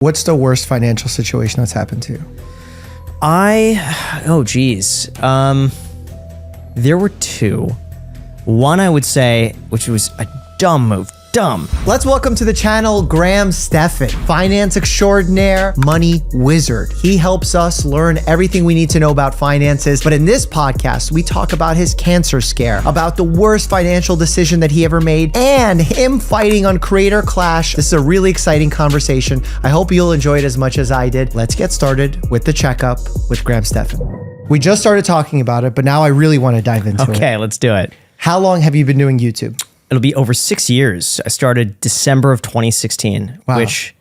What's the worst financial situation that's happened to you? Oh geez. There were two. One I would say, which was a dumb move. Dumb. Let's welcome to the channel Stephan, finance extraordinaire, money wizard. He helps us learn everything we need to know about finances. But in this podcast, we talk about his cancer scare, about the worst financial decision that he ever made, and him fighting on Creator Clash. This is a really exciting conversation. I hope you'll enjoy it as much as I did. Let's get started with the checkup with Stephan. We just started talking about it, but now I really want to dive into it. Okay, let's do it. How long have you been doing YouTube? It'll be over 6 years. I started December of 2016, Wow. which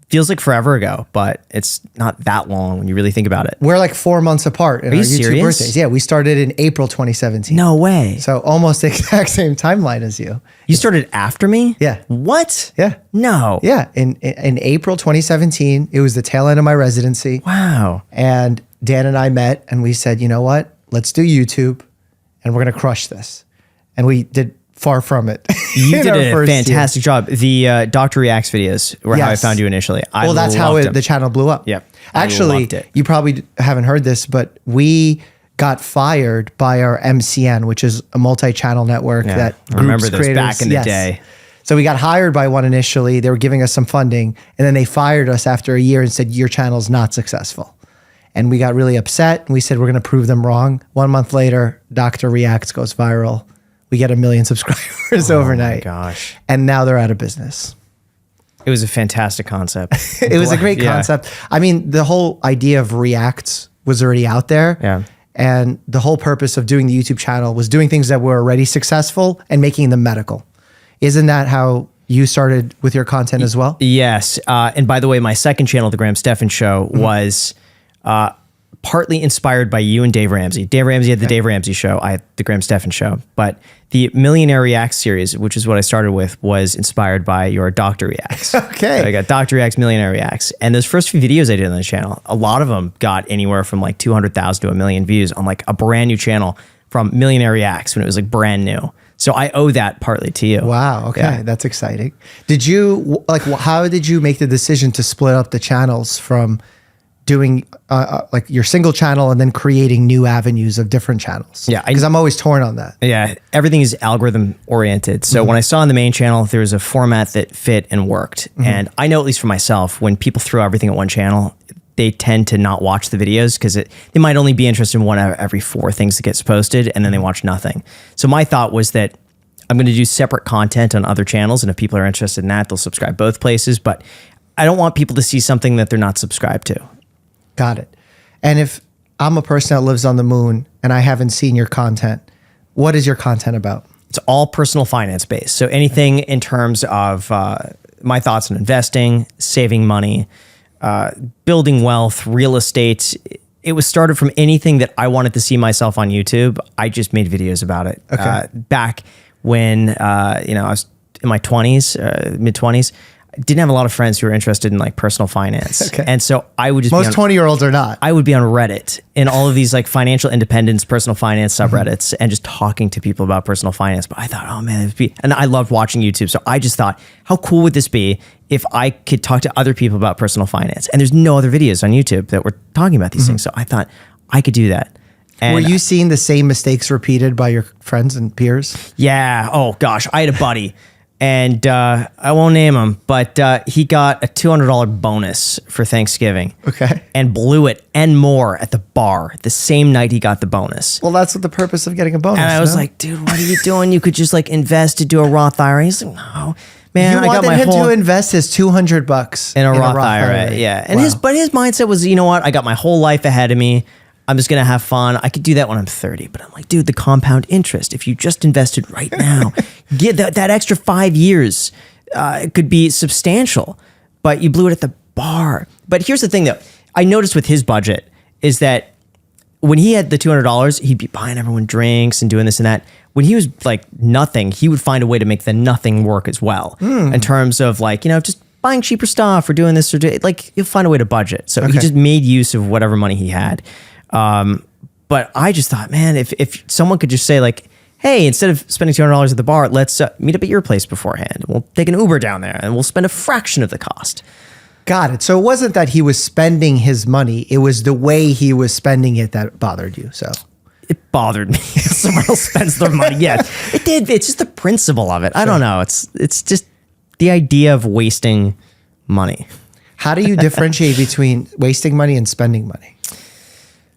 feels like forever ago, but it's not that long when you really think about it. We're like 4 months apart in our you YouTube serious? birthdays. Yeah, we started in April 2017. No way. So almost the exact same timeline as you. You started after me? Yeah. What? Yeah. No. Yeah. In April 2017, it was the tail end of my residency. Wow. And Dan and I met and we said, you know what? Let's do YouTube and we're going to crush this. And we did far from it. You did a fantastic job. The Doctor Reacts videos were how I found you initially. Well, that's how the channel blew up. Yep. Actually, you probably haven't heard this, but we got fired by our MCN, which is a multi-channel network that I remember groups this creators. back in the day. So we got hired by one initially. They were giving us some funding, and then they fired us after a year and said, your channel's not successful. And we got really upset, and we said, we're going to prove them wrong. 1 month later, Doctor Reacts goes viral. We get 1 million subscribers overnight. Oh my gosh. And now they're out of business. It was a fantastic concept. It was a great concept. I mean, the whole idea of Reacts was already out there. Yeah. And the whole purpose of doing the YouTube channel was doing things that were already successful and making them medical. Isn't that how you started with your content as well? Yes. And by the way, my second channel, The Stephan Show, was partly inspired by you and Dave Ramsey. Dave Ramsey had the Dave Ramsey Show. I had the Stephan Show. But the Millionaire Reacts series, which is what I started with, was inspired by your Doctor Reacts. Okay. So I got Doctor Reacts, Millionaire Reacts. And those first few videos I did on the channel, a lot of them got anywhere from like 200,000 to 1 million views on like a brand new channel from Millionaire Reacts when it was like brand new. So I owe that partly to you. Wow. Okay. Yeah. That's exciting. Did you, how did you make the decision to split up the channels from doing like your single channel and then creating new avenues of different channels? Yeah. Because I'm always torn on that. Yeah. Everything is algorithm oriented. So when I saw on the main channel, there was a format that fit and worked. And I know, at least for myself, when people throw everything at one channel, they tend to not watch the videos because they might only be interested in one out of every 4 things that gets posted, and then they watch nothing. So my thought was that I'm going to do separate content on other channels. And if people are interested in that, they'll subscribe both places. But I don't want people to see something that they're not subscribed to. Got it. And if I'm a person that lives on the moon and I haven't seen your content, what is your content about? It's all personal finance based. So anything in terms of my thoughts on investing, saving money, building wealth, real estate. It was started from anything that I wanted to see myself on YouTube. I just made videos about it. Okay. Back when I was in my 20s, mid 20s. Didn't have a lot of friends who were interested in like personal finance. Okay. And so I would just Most 20-year-olds are not. I would be on Reddit and all of these like financial independence, personal finance subreddits and just talking to people about personal finance. But I thought, oh man, and I loved watching YouTube. So I just thought, how cool would this be if I could talk to other people about personal finance? And there's no other videos on YouTube that were talking about these things. So I thought I could do that. And were you seeing the same mistakes repeated by your friends and peers? Yeah. Oh gosh. I had a buddy. And I won't name him, but he got a $200 bonus for Thanksgiving. Okay. And blew it and more at the bar the same night he got the bonus. Well, that's what the purpose of getting a bonus. And I was like, dude, what are you doing? You could just like invest to do a Roth IRA. He's like, no, man. You wanted him to invest his $200 in a Roth IRA. Yeah. And his mindset was, you know what? I got my whole life ahead of me. I'm just going to have fun. I could do that when I'm 30. But I'm like, dude, the compound interest, if you just invested right now, get that extra 5 years, it could be substantial. But you blew it at the bar. But here's the thing, though. I noticed with his budget is that when he had the $200, he'd be buying everyone drinks and doing this and that. When he was like nothing, he would find a way to make the nothing work as well. In terms of like, just buying cheaper stuff or doing this or like he'll find a way to budget. So he just made use of whatever money he had. But I just thought, man, if someone could just say like, hey, instead of spending $200 at the bar, let's meet up at your place beforehand. We'll take an Uber down there and we'll spend a fraction of the cost. Got it. So it wasn't that he was spending his money. It was the way he was spending it that bothered you. So it bothered me. Someone else spends their money. Yeah, it did. It's just the principle of it. I don't know. It's just the idea of wasting money. How do you differentiate between wasting money and spending money?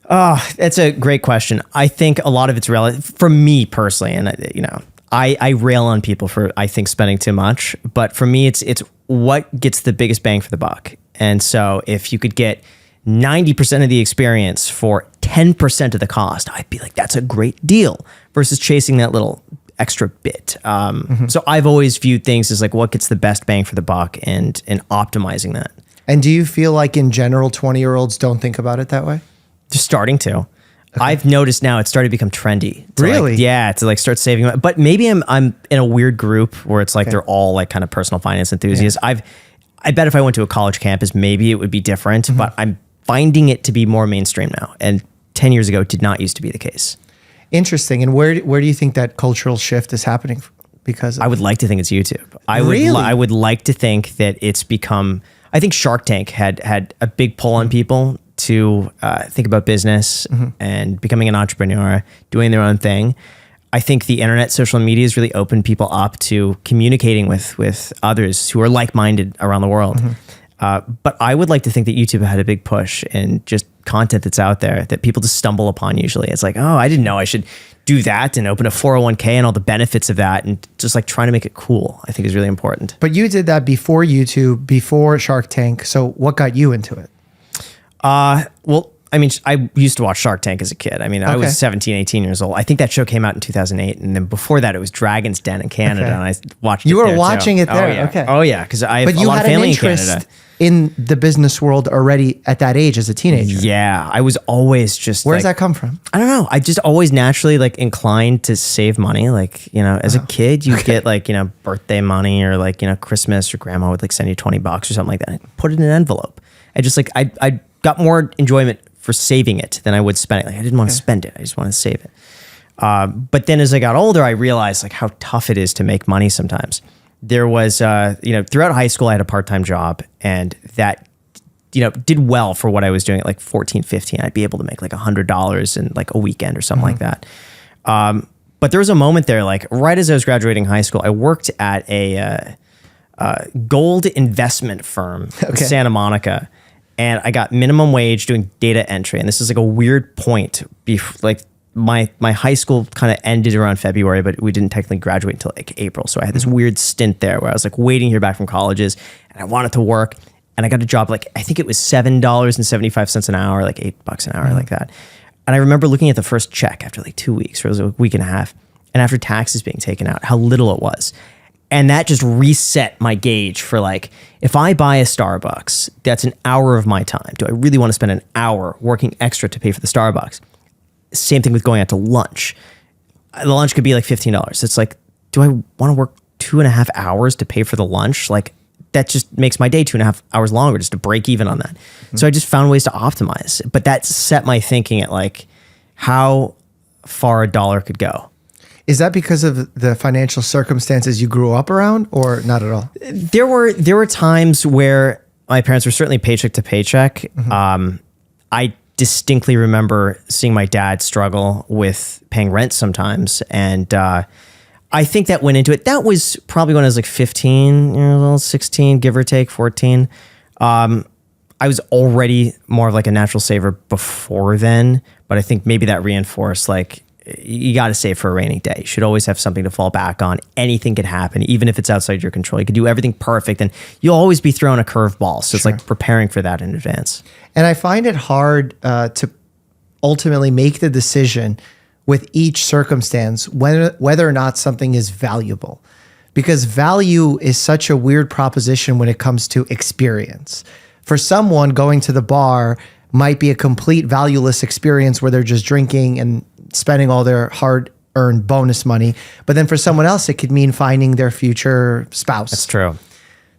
Oh, it's a great question. I think a lot of it's relative for me personally. And I rail on people for, I think, spending too much, but for me, it's what gets the biggest bang for the buck. And so if you could get 90% of the experience for 10% of the cost, I'd be like, that's a great deal versus chasing that little extra bit. So I've always viewed things as like what gets the best bang for the buck and optimizing that. And do you feel like in general, 20-year-olds don't think about it that way? Just starting to. Okay. I've noticed now it's starting to become trendy. Really? To start saving money. But maybe I'm in a weird group where it's like they're all like kind of personal finance enthusiasts. Yeah. I bet if I went to a college campus, maybe it would be different, but I'm finding it to be more mainstream now. And 10 years ago, it did not used to be the case. Interesting. And where do you think that cultural shift is happening because of? I would like to think it's YouTube. I would like to think that it's become, I think Shark Tank had a big pull on people to think about business and becoming an entrepreneur, doing their own thing. I think the internet, social media has really opened people up to communicating with others who are like-minded around the world. But I would like to think that YouTube had a big push in just content that's out there that people just stumble upon usually. It's like, oh, I didn't know I should do that and open a 401k and all the benefits of that, and just like trying to make it cool, I think is really important. But you did that before YouTube, before Shark Tank. So what got you into it? Well, I mean, I used to watch Shark Tank as a kid. I mean, I was 17, 18 years old. I think that show came out in 2008. And then before that, it was Dragon's Den in Canada. And I watched it there. You were watching it there? Oh, yeah. Okay. Oh, yeah. Because I have a lot of family in Canada. In the business world already at that age as a teenager. Yeah. I was always just Where does that come from? I don't know. I just always naturally like inclined to save money. Like, as a kid, you get like, birthday money or like, Christmas, or grandma would like send you $20 or something like that. And put it in an envelope. I just like, I got more enjoyment for saving it than I would spend it. Like I didn't want to spend it. I just wanted to save it. But then as I got older, I realized like how tough it is to make money sometimes. There was, throughout high school, I had a part-time job, and that, did well for what I was doing at like 14, 15. I'd be able to make like $100 in like a weekend or something like that. But there was a moment there, like right as I was graduating high school, I worked at a gold investment firm in Santa Monica. And I got minimum wage doing data entry. And this is like a weird point. Like my high school kind of ended around February, but we didn't technically graduate until like April. So I had this weird stint there where I was like waiting to hear back from colleges, and I wanted to work. And I got a job, like I think it was $7.75 an hour, like $8 an hour, like that. And I remember looking at the first check after like 2 weeks, or it was a week and a half. And after taxes being taken out, how little it was. And that just reset my gauge for like, if I buy a Starbucks, that's an hour of my time. Do I really want to spend an hour working extra to pay for the Starbucks? Same thing with going out to lunch. The lunch could be like $15. It's like, do I want to work 2.5 hours to pay for the lunch? Like that just makes my day 2.5 hours longer just to break even on that. So I just found ways to optimize. But that set my thinking at like how far a dollar could go. Is that because of the financial circumstances you grew up around, or not at all? There were times where my parents were certainly paycheck to paycheck. I distinctly remember seeing my dad struggle with paying rent sometimes. And I think that went into it. That was probably when I was like 15 years old, 16, give or take 14. I was already more of like a natural saver before then, but I think maybe that reinforced like, you got to save for a rainy day. You should always have something to fall back on. Anything could happen, even if it's outside your control. You could do everything perfect, and you'll always be thrown a curveball. So it's like preparing for that in advance. And I find it hard to ultimately make the decision with each circumstance whether or not something is valuable, because value is such a weird proposition when it comes to experience. For someone, going to the bar might be a complete valueless experience where they're just drinking and spending all their hard-earned bonus money. But then for someone else, it could mean finding their future spouse. That's true.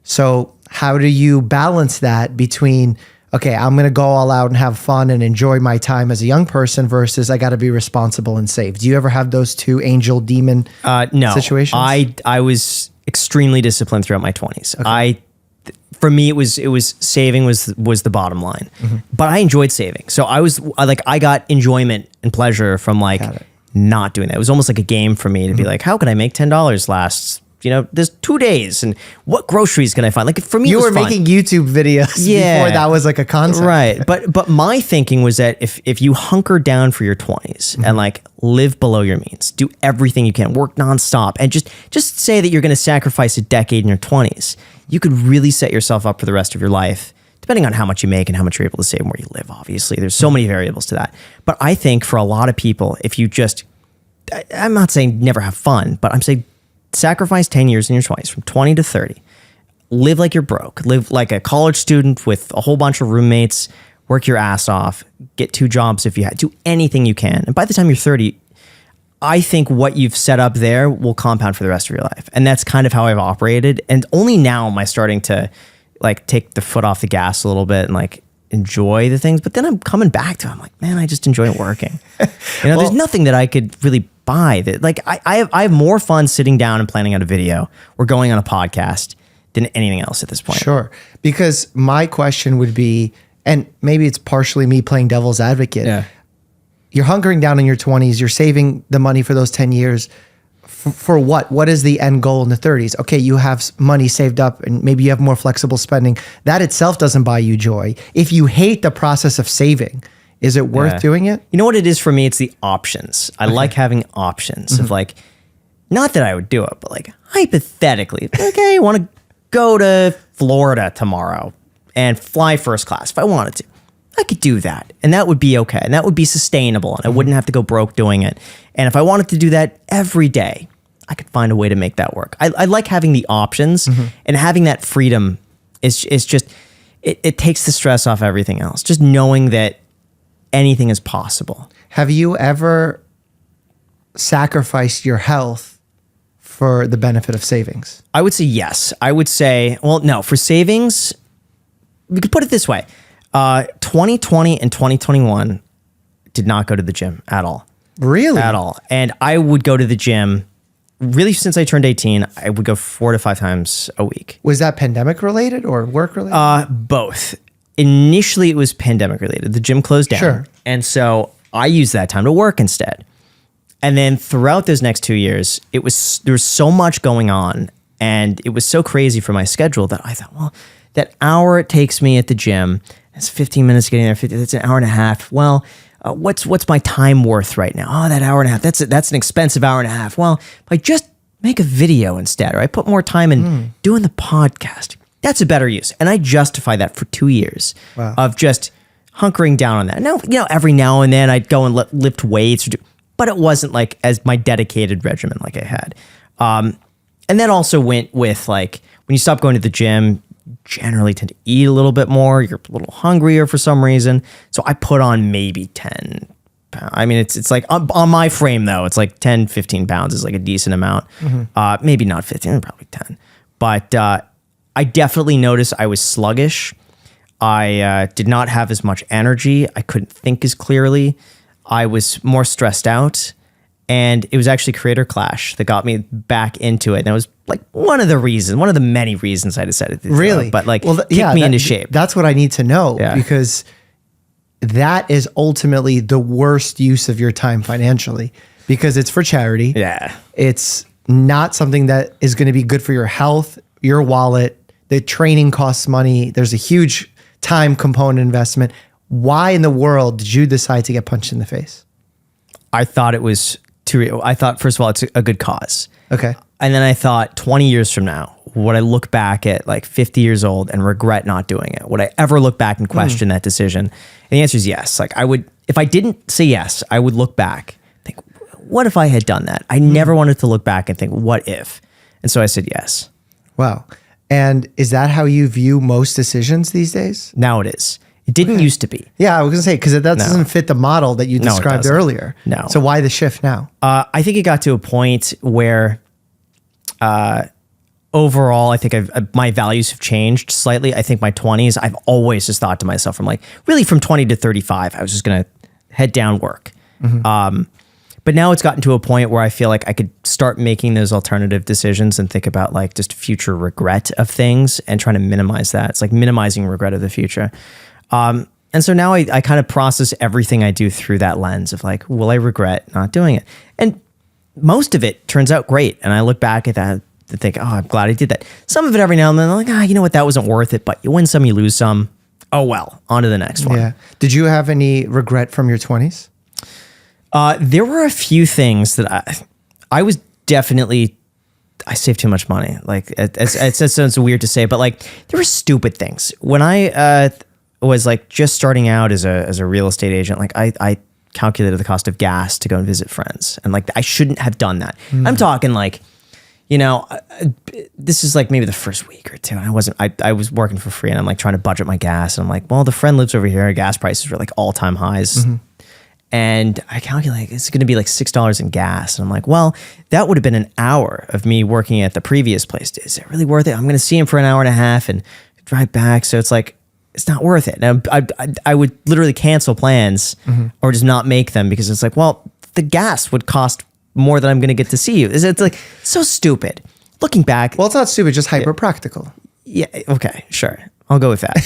So how do you balance that between, okay, I'm going to go all out and have fun and enjoy my time as a young person versus I got to be responsible and save? Do you ever have those two angel demon no. situations? I was extremely disciplined throughout my 20s. Okay. for me, it was saving was the bottom line. But I enjoyed saving. So I got enjoyment and pleasure from like not doing that. It was almost like a game for me to be like, how can I make $10 last, there's 2 days, and what groceries can I find? Like for me, you it was were fun. making YouTube videos before that was like a concept. Right. But my thinking was that if you hunker down for your 20s and like live below your means, do everything you can, work nonstop, and just say that you're going to sacrifice a decade in your 20s, you could really set yourself up for the rest of your life, depending on how much you make and how much you're able to save and where you live, obviously. There's so many variables to that. But I think for a lot of people, if you I'm not saying never have fun, but I'm saying sacrifice 10 years in your 20s, from 20 to 30. Live like you're broke. Live like a college student with a whole bunch of roommates. Work your ass off. Get 2 jobs if you had. Do anything you can. And by the time you're 30, I think what you've set up there will compound for the rest of your life. And that's kind of how I've operated. And only now am I starting to like take the foot off the gas a little bit and like enjoy the things. But then I'm coming back to it. I'm like, man, I just enjoy working. There's nothing that I could really buy that. Like I have more fun sitting down and planning out a video or going on a podcast than anything else at this point. Sure. Because my question would be, and maybe it's partially me playing devil's advocate. Yeah. You're hunkering down in your 20s. You're saving the money for those 10 years. For what? What is the end goal in the 30s? Okay, you have money saved up and maybe you have more flexible spending. That itself doesn't buy you joy. If you hate the process of saving, is it worth doing it? You know what it is for me? It's the options. I like having options of like, not that I would do it, but like hypothetically, okay, I want to go to Florida tomorrow and fly first class if I wanted to. I could do that, and that would be okay, and that would be sustainable, and I wouldn't have to go broke doing it. And if I wanted to do that every day, I could find a way to make that work. I like having the options, and having that freedom is just, it takes the stress off everything else. Just knowing that anything is possible. Have you ever sacrificed your health for the benefit of savings? I would say yes. I would say, well, no, for savings, we could put it this way. 2020 and 2021 did not go to the gym at all. Really? At all. And I would go to the gym, really since I turned 18, I would go 4 to 5 times a week. Was that pandemic related or work related? Both. Initially, it was pandemic related. The gym closed down. Sure. And so I used that time to work instead. And then throughout those next 2 years, there was so much going on, and it was so crazy for my schedule that I thought, well, that hour it takes me at the gym, it's 15 minutes getting there. That's an hour and a half. Well, what's my time worth right now? Oh, that hour and a half. That's an expensive hour and a half. Well, if I just make a video instead, or I put more time in doing the podcast, that's a better use. And I justify that for 2 years of just hunkering down on that. Now, every now and then I'd go and lift weights, but it wasn't like as my dedicated regimen like I had. And that also went with like when you stop going to the gym, generally tend to eat a little bit more. You're a little hungrier for some reason. So I put on maybe 10 pounds. I mean, it's like on my frame though, it's like 10, 15 pounds is like a decent amount. Maybe not 15, probably 10. But I definitely noticed I was sluggish. I did not have as much energy. I couldn't think as clearly. I was more stressed out. And it was actually Creator Clash that got me back into it. And it was like one of the many reasons I decided to do really? it. But like, kick me into shape. That's what I need to know because that is ultimately the worst use of your time financially because it's for charity. Yeah. It's not something that is going to be good for your health, your wallet. The training costs money. There's a huge time component investment. Why in the world did you decide to get punched in the face? I thought it was I thought, first of all, it's a good cause. Okay. And then I thought 20 years from now, would I look back at like 50 years old and regret not doing it? Would I ever look back and question that decision? And the answer is yes. Like I would, if I didn't say yes, I would look back, think, what if I had done that? I never wanted to look back and think, what if? And so I said yes. Wow. And is that how you view most decisions these days? Now it is. It didn't used to be. Yeah, I was gonna say because that doesn't fit the model that you described earlier. No. So why the shift now? I think it got to a point where, overall, I think my values have changed slightly. I think my 20s, I've always just thought to myself, I'm like, really from 20 to 35, I was just gonna head down work. But now it's gotten to a point where I feel like I could start making those alternative decisions and think about like just future regret of things and trying to minimize that. It's like minimizing regret of the future. And so now I kind of process everything I do through that lens of like, will I regret not doing it? And most of it turns out great. And I look back at that and think, oh, I'm glad I did that. Some of it every now and then, I'm like, you know what, that wasn't worth it. But you win some, you lose some. Oh, well, on to the next one. Yeah. Did you have any regret from your 20s? There were a few things that I was definitely, I saved too much money. Like it sounds weird to say, but like there were stupid things. When I was like just starting out as a real estate agent, like I calculated the cost of gas to go and visit friends. And like, I shouldn't have done that. I'm talking like, you know, this is like maybe the first week or two. And I was working for free and I'm like trying to budget my gas. And I'm like, well, the friend lives over here. Gas prices were like all-time highs. And I calculate it's going to be like $6 in gas. And I'm like, well, that would have been an hour of me working at the previous place. Is it really worth it? I'm going to see him for an hour and a half and drive back. So it's like, it's not worth it. And I would literally cancel plans or just not make them because it's like, well, the gas would cost more than I'm going to get to see you. It's like so stupid. Looking back. Well, it's not stupid, just hyper practical. Yeah. Okay. Sure. I'll go with that.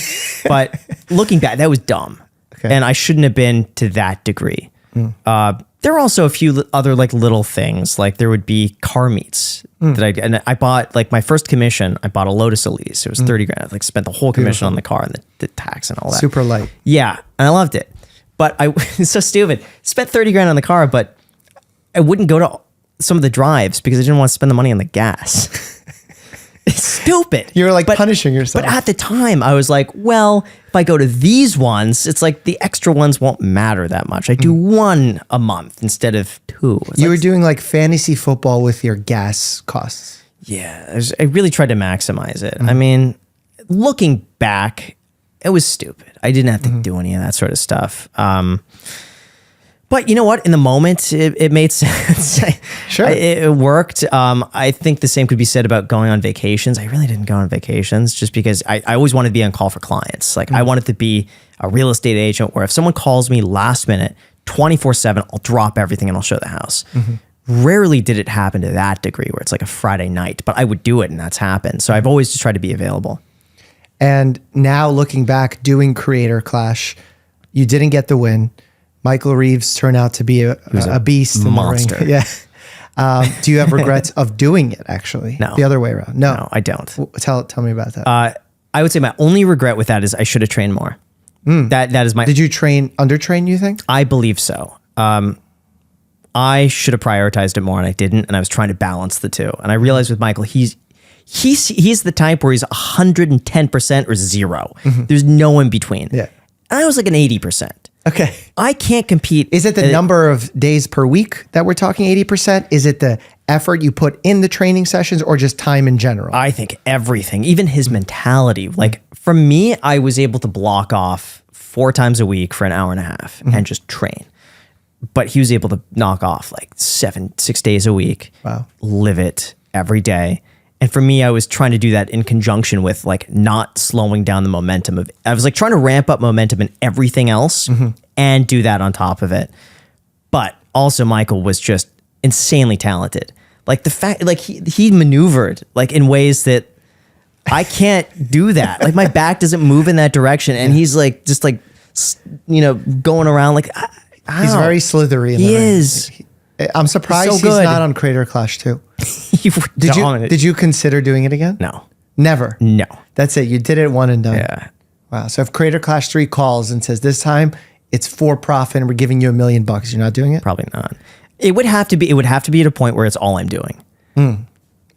But looking back, that was dumb. Okay. And I shouldn't have been to that degree. There were also a few other like little things. Like there would be car meets that I bought like my first commission. I bought a Lotus Elise. It was 30 grand. I like spent the whole commission on the car and the tax and all that. Super light. Yeah. And I loved it. But it's so stupid. Spent 30 grand on the car, but I wouldn't go to some of the drives because I didn't want to spend the money on the gas. It's stupid. You were like punishing yourself. But at the time, I was like, well, if I go to these ones, it's like the extra ones won't matter that much. I do one a month instead of two. You were doing like fantasy football with your gas costs. Yeah, I really tried to maximize it. I mean, looking back, it was stupid. I didn't have to do any of that sort of stuff. But you know what? In the moment, it made sense. Sure. It worked. I think the same could be said about going on vacations. I really didn't go on vacations just because I always wanted to be on call for clients. Like I wanted to be a real estate agent where if someone calls me last minute, 24/7, I'll drop everything and I'll show the house. Rarely did it happen to that degree where it's like a Friday night, but I would do it and that's happened. So I've always just tried to be available. And now looking back, doing Creator Clash, you didn't get the win. Michael Reeves turned out to be a beast, monster. In the ring. Yeah. Do you have regrets of doing it? Actually, no. The other way around. No, I don't. Tell me about that. I would say my only regret with that is I should have trained more. That is my. Did you undertrain? You think? I believe so. I should have prioritized it more, and I didn't. And I was trying to balance the two. And I realized with Michael, he's the type where he's 110% or 0. There's no in between. Yeah. And I was like an 80%. Okay. I can't compete. Is it the number of days per week that we're talking 80%? Is it the effort you put in the training sessions or just time in general? I think everything, even his mentality. Like for me, I was able to block off 4 times a week for an hour and a half and just train. But he was able to knock off like 6 days a week. Wow. Live it every day. And for me, I was trying to do that in conjunction with like not slowing down the momentum of, I was like trying to ramp up momentum in everything else and do that on top of it. But also Michael was just insanely talented. Like the fact, like he maneuvered like in ways that I can't do that. Like my back doesn't move in that direction. And he's like, just like, you know, going around like, he's very slithery. He is. I'm surprised he's not on Creator Clash too. Did you consider doing it again? No. Never? No. That's it. You did it one and done. Yeah. Wow. So if Creator Clash 3 calls and says this time it's for profit and we're giving you $1 million, you're not doing it? Probably not. It would have to be at a point where it's all I'm doing.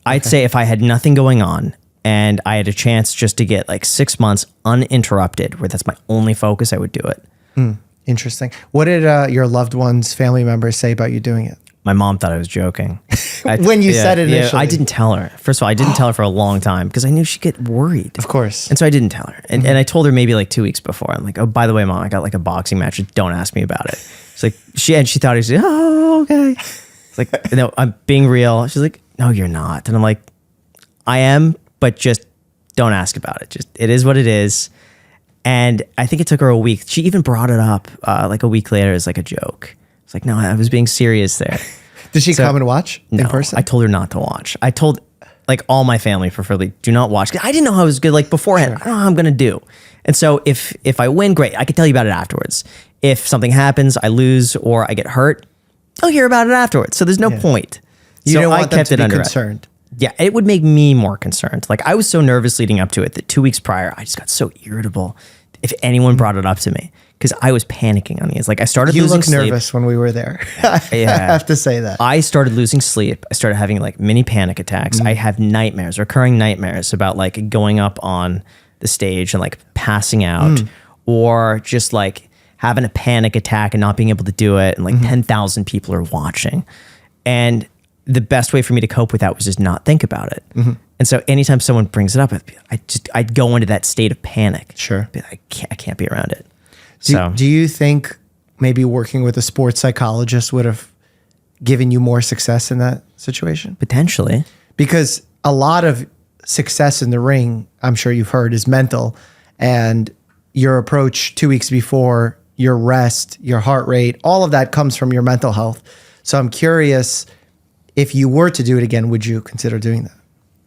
I'd say if I had nothing going on and I had a chance just to get like 6 months uninterrupted, where that's my only focus, I would do it. Interesting. What did your loved ones, family members say about you doing it? My mom thought I was joking. When you said it initially. I didn't tell her. First of all, I didn't tell her for a long time because I knew she'd get worried. Of course. And so I didn't tell her. And I told her maybe like 2 weeks before. I'm like, oh, by the way, Mom, I got like a boxing match. Don't ask me about it. She's like, she thought I was like, oh, okay. It's like, no, I'm being real. She's like, no, you're not. And I'm like, I am, but just don't ask about it. Just, it is what it is. And I think it took her a week. She even brought it up like a week later as like a joke. It's like, no, I was being serious there. Did she come and watch in person? I told her not to watch. I told like all my family preferably, do not watch. I didn't know how it was good. Like beforehand, I don't know how I'm going to do. And so if I win, great. I can tell you about it afterwards. If something happens, I lose or I get hurt, I'll hear about it afterwards. So there's no point. You so don't want I kept them to it be under concerned. Yeah, it would make me more concerned. Like I was so nervous leading up to it that 2 weeks prior, I just got so irritable if anyone brought it up to me because I was panicking on these. Like I started losing sleep. You look nervous when we were there. I have to say that. I started losing sleep. I started having like mini panic attacks. I have nightmares, recurring nightmares about like going up on the stage and like passing out or just like having a panic attack and not being able to do it. And like 10,000 people are watching. And the best way for me to cope with that was just not think about it. And so anytime someone brings it up, I'd go into that state of panic. Sure. I can't be around it. Do you think maybe working with a sports psychologist would have given you more success in that situation? Potentially. Because a lot of success in the ring, I'm sure you've heard, is mental. And your approach 2 weeks before, your rest, your heart rate, all of that comes from your mental health. So I'm curious, if you were to do it again, would you consider doing that?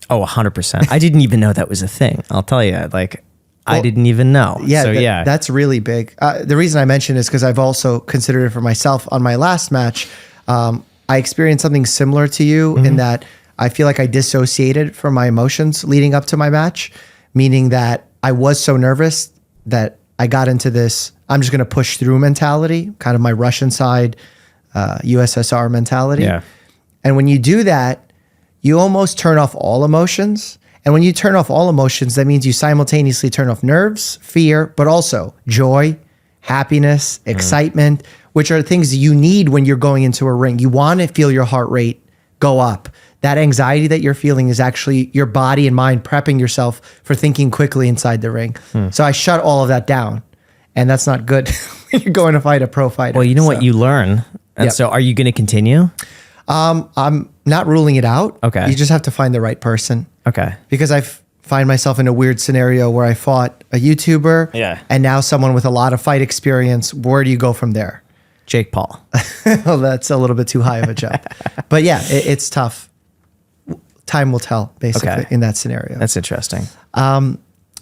Oh, 100%. I didn't even know that was a thing. I'll tell you, like, I didn't even know. Yeah, so, that's really big. The reason I mention is because I've also considered it for myself. On my last match, I experienced something similar to you in that I feel like I dissociated from my emotions leading up to my match, meaning that I was so nervous that I got into this, I'm just going to push through mentality, kind of my Russian side, USSR mentality. Yeah. And when you do that, you almost turn off all emotions. And when you turn off all emotions, that means you simultaneously turn off nerves, fear, but also joy, happiness, excitement, which are things you need when you're going into a ring. You want to feel your heart rate go up. That anxiety that you're feeling is actually your body and mind prepping yourself for thinking quickly inside the ring. So I shut all of that down. And that's not good when you're going to fight a pro fighter. Well, you know what you learn. And so are you going to continue? I'm not ruling it out. Okay. You just have to find the right person. Okay. Because I find myself in a weird scenario where I fought a YouTuber and now someone with a lot of fight experience. Where do you go from there? Jake Paul. Well, that's a little bit too high of a jump. But yeah, it's tough. Time will tell, basically, in that scenario. That's interesting.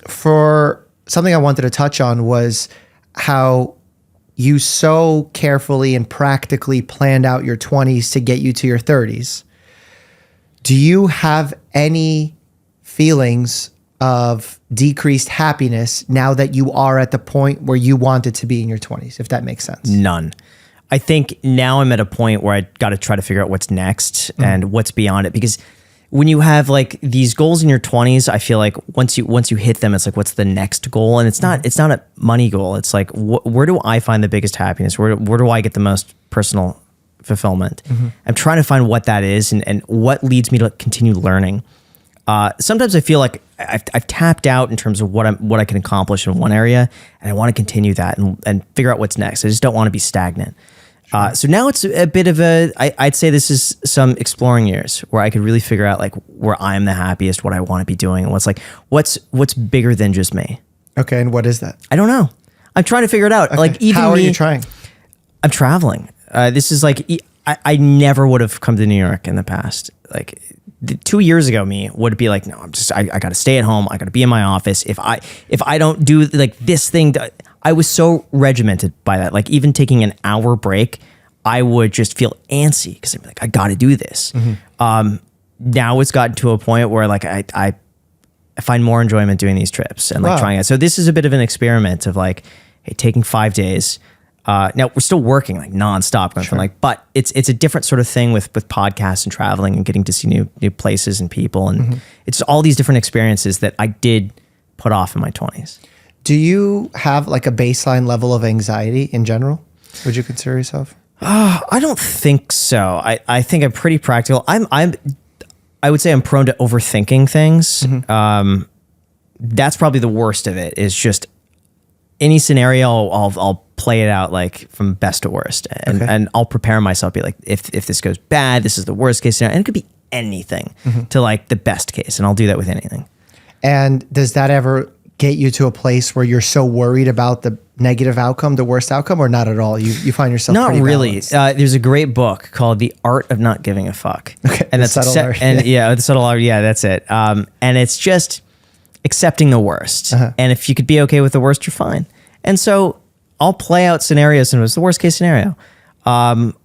For something I wanted to touch on was how you so carefully and practically planned out your 20s to get you to your 30s. Do you have any feelings of decreased happiness now that you are at the point where you wanted to be in your 20s, if that makes sense? None. I think now I'm at a point where I got to try to figure out what's next and what's beyond it, because when you have like these goals in your 20s, I feel like once you hit them, it's like, what's the next goal? And it's not a money goal. It's like, where do I find the biggest happiness? Where do I get the most personal fulfillment? I'm trying to find what that is and what leads me to continue learning. Sometimes I feel like I've tapped out in terms of what I can accomplish in one area, and I want to continue that and figure out what's next. I just don't want to be stagnant. So now it's a bit of I'd say this is some exploring years where I could really figure out like where I'm the happiest, what I want to be doing, and what's bigger than just me. Okay, and what is that? I don't know. I'm trying to figure it out. Okay. Like even how are you trying? I'm traveling. This is like I never would have come to New York in the past. Like 2 years ago, me would be like, no, I got to stay at home. I got to be in my office. If I don't do like this thing. I was so regimented by that. Like even taking an hour break, I would just feel antsy because I'd be like, I got to do this. Now it's gotten to a point where like I find more enjoyment doing these trips and like trying it. So this is a bit of an experiment of like, hey, taking 5 days. Now we're still working like nonstop, going from like, but it's a different sort of thing with podcasts and traveling and getting to see new places and people, and it's all these different experiences that I did put off in my 20s. Do you have like a baseline level of anxiety in general? Would you consider yourself? I don't think so. I think I'm pretty practical. I would say I'm prone to overthinking things. That's probably the worst of it, is just any scenario I'll play it out like from best to worst, and I'll prepare myself, be like, if this goes bad, this is the worst case scenario, and it could be anything to like the best case, and I'll do that with anything. And does that ever get you to a place where you're so worried about the negative outcome, the worst outcome, or not at all? You find yourself not pretty really. There's a great book called The Art of Not Giving a Fuck. Okay, and that's subtle art. and the subtle art. Yeah, that's it. And it's just accepting the worst. And if you could be okay with the worst, you're fine. And so I'll play out scenarios, and it's the worst case scenario.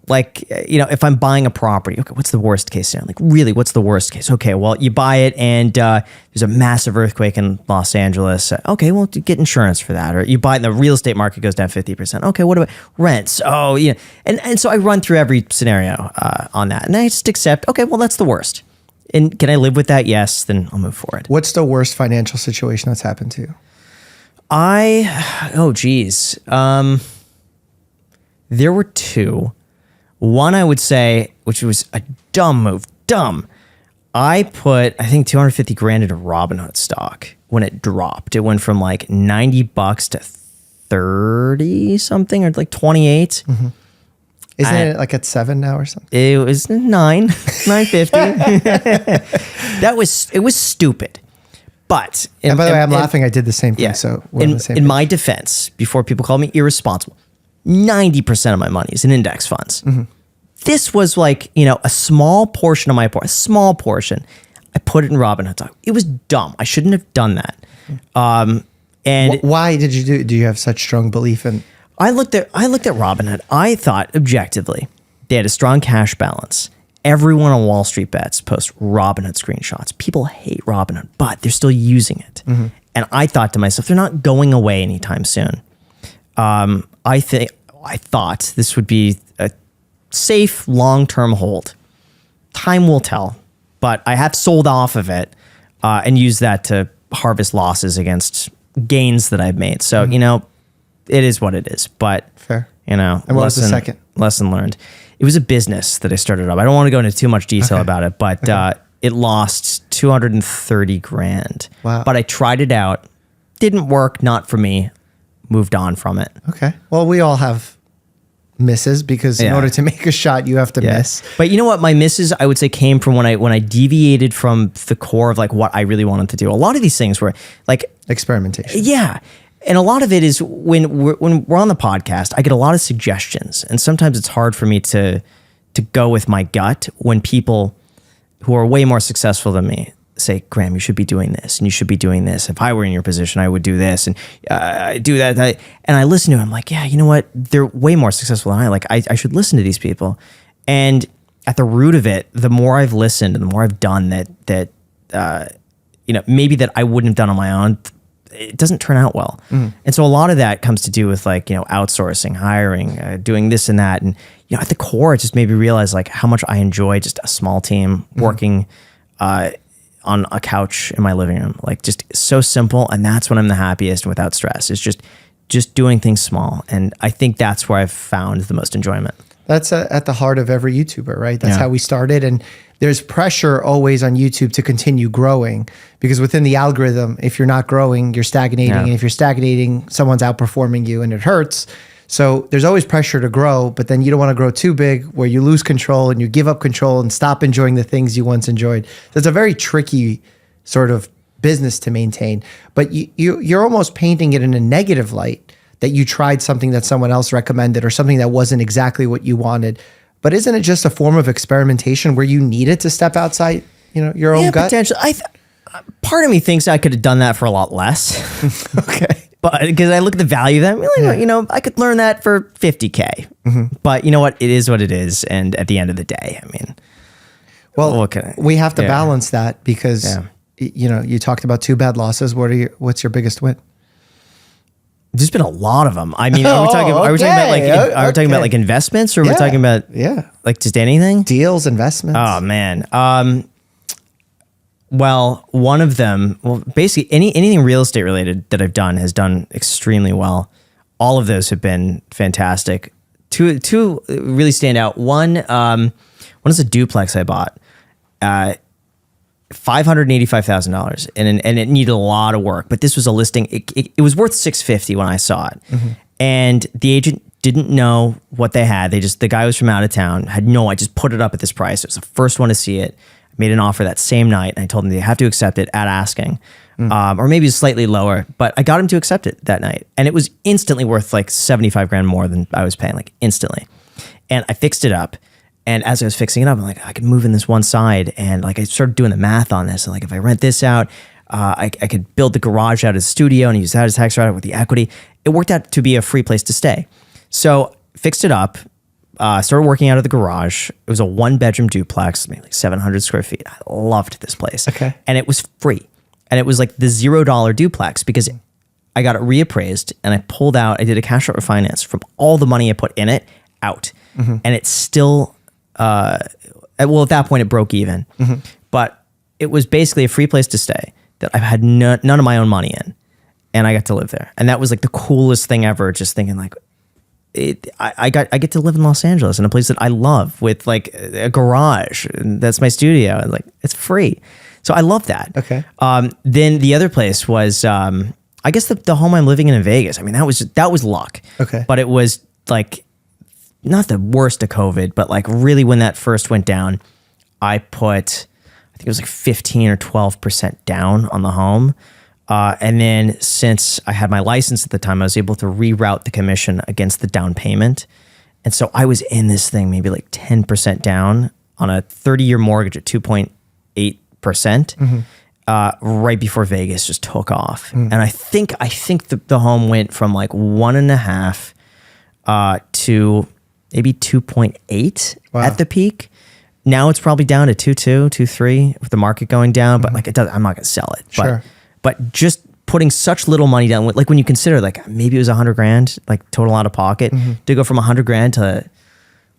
Like, if I'm buying a property, okay, what's the worst case scenario? Like, really, what's the worst case? Okay, well, you buy it and there's a massive earthquake in Los Angeles. Okay, well, get insurance for that. Or you buy it and the real estate market goes down 50%. Okay, what about rents? Oh, yeah. And so I run through every scenario on that. And I just accept, okay, well, that's the worst. And can I live with that? Yes, then I'll move forward. What's the worst financial situation that's happened to you? Geez. There were two. One, I would say, which was a dumb move. Dumb. I put, I think, 250 grand into Robinhood stock when it dropped. It went from like $90 to 30 something, or like 28. Mm-hmm. Isn't it like at 7 now or something? It was 950. It was stupid. But and by the way, I'm laughing. I did the same thing. Yeah, So we're on the same in page. my defense, before people call me irresponsible, 90% of my money is in index funds. Mm-hmm. This was like, a small portion of my portion, a small portion. I put it in Robinhood stock. It was dumb. I shouldn't have done that. And why did you do you have such strong belief in? I looked at Robinhood. I thought objectively, they had a strong cash balance. Everyone on Wall Street Bets posts Robinhood screenshots. People hate Robinhood, but they're still using it. Mm-hmm. And I thought to myself, they're not going away anytime soon. I thought this would be a safe long-term hold. Time will tell, but I have sold off of it and used that to harvest losses against gains that I've made. So, it is what it is. But fair. And what was the second? Lesson learned. It was a business that I started up. I don't want to go into too much detail about it, but it lost 230 grand. Wow. But I tried it out. Didn't work. Not for me. Moved on from it. Okay. Well, we all have misses because in order to make a shot, you have to miss. But you know what? My misses, I would say, came from when I deviated from the core of like what I really wanted to do. A lot of these things were like experimentation. Yeah. And a lot of it is when we're on the podcast, I get a lot of suggestions. And sometimes it's hard for me to go with my gut when people who are way more successful than me say, Graham, you should be doing this and you should be doing this. If I were in your position, I would do this and do that. And I listen to it. I'm like, yeah, you know what? They're way more successful than I. Like, I should listen to these people. And at the root of it, the more I've listened and the more I've done that maybe that I wouldn't have done on my own, it doesn't turn out well. And so a lot of that comes to do with like, outsourcing, hiring, doing this and that. And, at the core, it just made me realize like how much I enjoy just a small team working on a couch in my living room. Like just so simple. And that's when I'm the happiest and without stress. It's just doing things small. And I think that's where I've found the most enjoyment. That's at the heart of every YouTuber, right? That's how we started. And there's pressure always on YouTube to continue growing because within the algorithm, if you're not growing, you're stagnating. And if you're stagnating, someone's outperforming you and it hurts. So there's always pressure to grow, but then you don't want to grow too big where you lose control and you give up control and stop enjoying the things you once enjoyed. That's a very tricky sort of business to maintain, but you're almost painting it in a negative light that you tried something that someone else recommended or something that wasn't exactly what you wanted. But isn't it just a form of experimentation where you needed to step outside, your own gut? Potentially. Part of me thinks I could have done that for a lot less. Okay. But because I look at the value of that, I could learn that for $50K. Mm-hmm. But you know what? It is what it is. And at the end of the day, we have to balance that because, you talked about 2 bad losses. What's your biggest win? There's been a lot of them. I mean, are we talking about like investments or are we talking about like just anything? Deals, investments. Oh man. Well, one of them, basically anything real estate related that I've done has done extremely well. All of those have been fantastic. Two really stand out. One is a duplex I bought, $585,000, and it needed a lot of work. But this was a listing. It was worth $650 when I saw it, and the agent didn't know what they had. The guy was from out of town, had no. I just put it up at this price. It was the first one to see it. made an offer that same night, and I told them they have to accept it at asking, or maybe slightly lower, but I got him to accept it that night. And it was instantly worth like 75 grand more than I was paying, like instantly. And I fixed it up. And as I was fixing it up, I'm like, I could move in this one side. And like, I started doing the math on this. And like, if I rent this out, I could build the garage out as a studio and use that as tax write-off with the equity. It worked out to be a free place to stay. So fixed it up, started working out of the garage. It was a 1-bedroom duplex, maybe like 700 square feet. I loved this place. Okay. And it was free. And it was like the $0 duplex because I got it reappraised and I pulled out, I did a cash out refinance from all the money I put in it out. And it's still, at that point it broke even. But it was basically a free place to stay that I've had none of my own money in. And I got to live there. And that was like the coolest thing ever, just thinking like, I get to live in Los Angeles in a place that I love with like a garage. And that's my studio. And like, it's free. So I love that. Okay. Then the other place was, I guess the home I'm living in Vegas. I mean, that was luck. Okay. But it was like, not the worst of COVID, but like really when that first went down, I think it was like 15 or 12% down on the home. And then since I had my license at the time, I was able to reroute the commission against the down payment. And so I was in this thing maybe like 10% down on a 30-year mortgage at 2.8%, right before Vegas just took off. And I think the home went from like 1.5 to maybe 2.8 at the peak. Now it's probably down to 2.2, 2.3 with the market going down, but like I'm not gonna sell it. Sure. But just putting such little money down, like when you consider like maybe it was 100 grand, like total out of pocket, to go from 100 grand to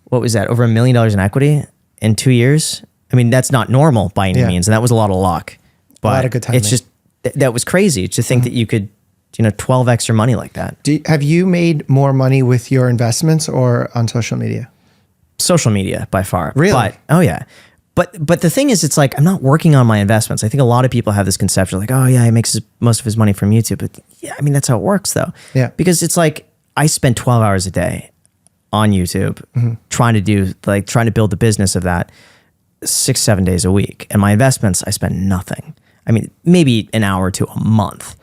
what was that, over $1 million in equity in 2 years? I mean, that's not normal by any means. And that was a lot of luck. But a lot of good timing. It's just, that was crazy to think that you could, 12x your money like that. Have you made more money with your investments or on social media? Social media by far. Really? But, oh yeah. But the thing is, it's like, I'm not working on my investments. I think a lot of people have this conception like, oh yeah, he makes most of his money from YouTube. But yeah, I mean, that's how it works though. Yeah. Because it's like, I spend 12 hours a day on YouTube trying to build the business of that 6-7 days a week. And my investments, I spend nothing. I mean, maybe an hour to a month.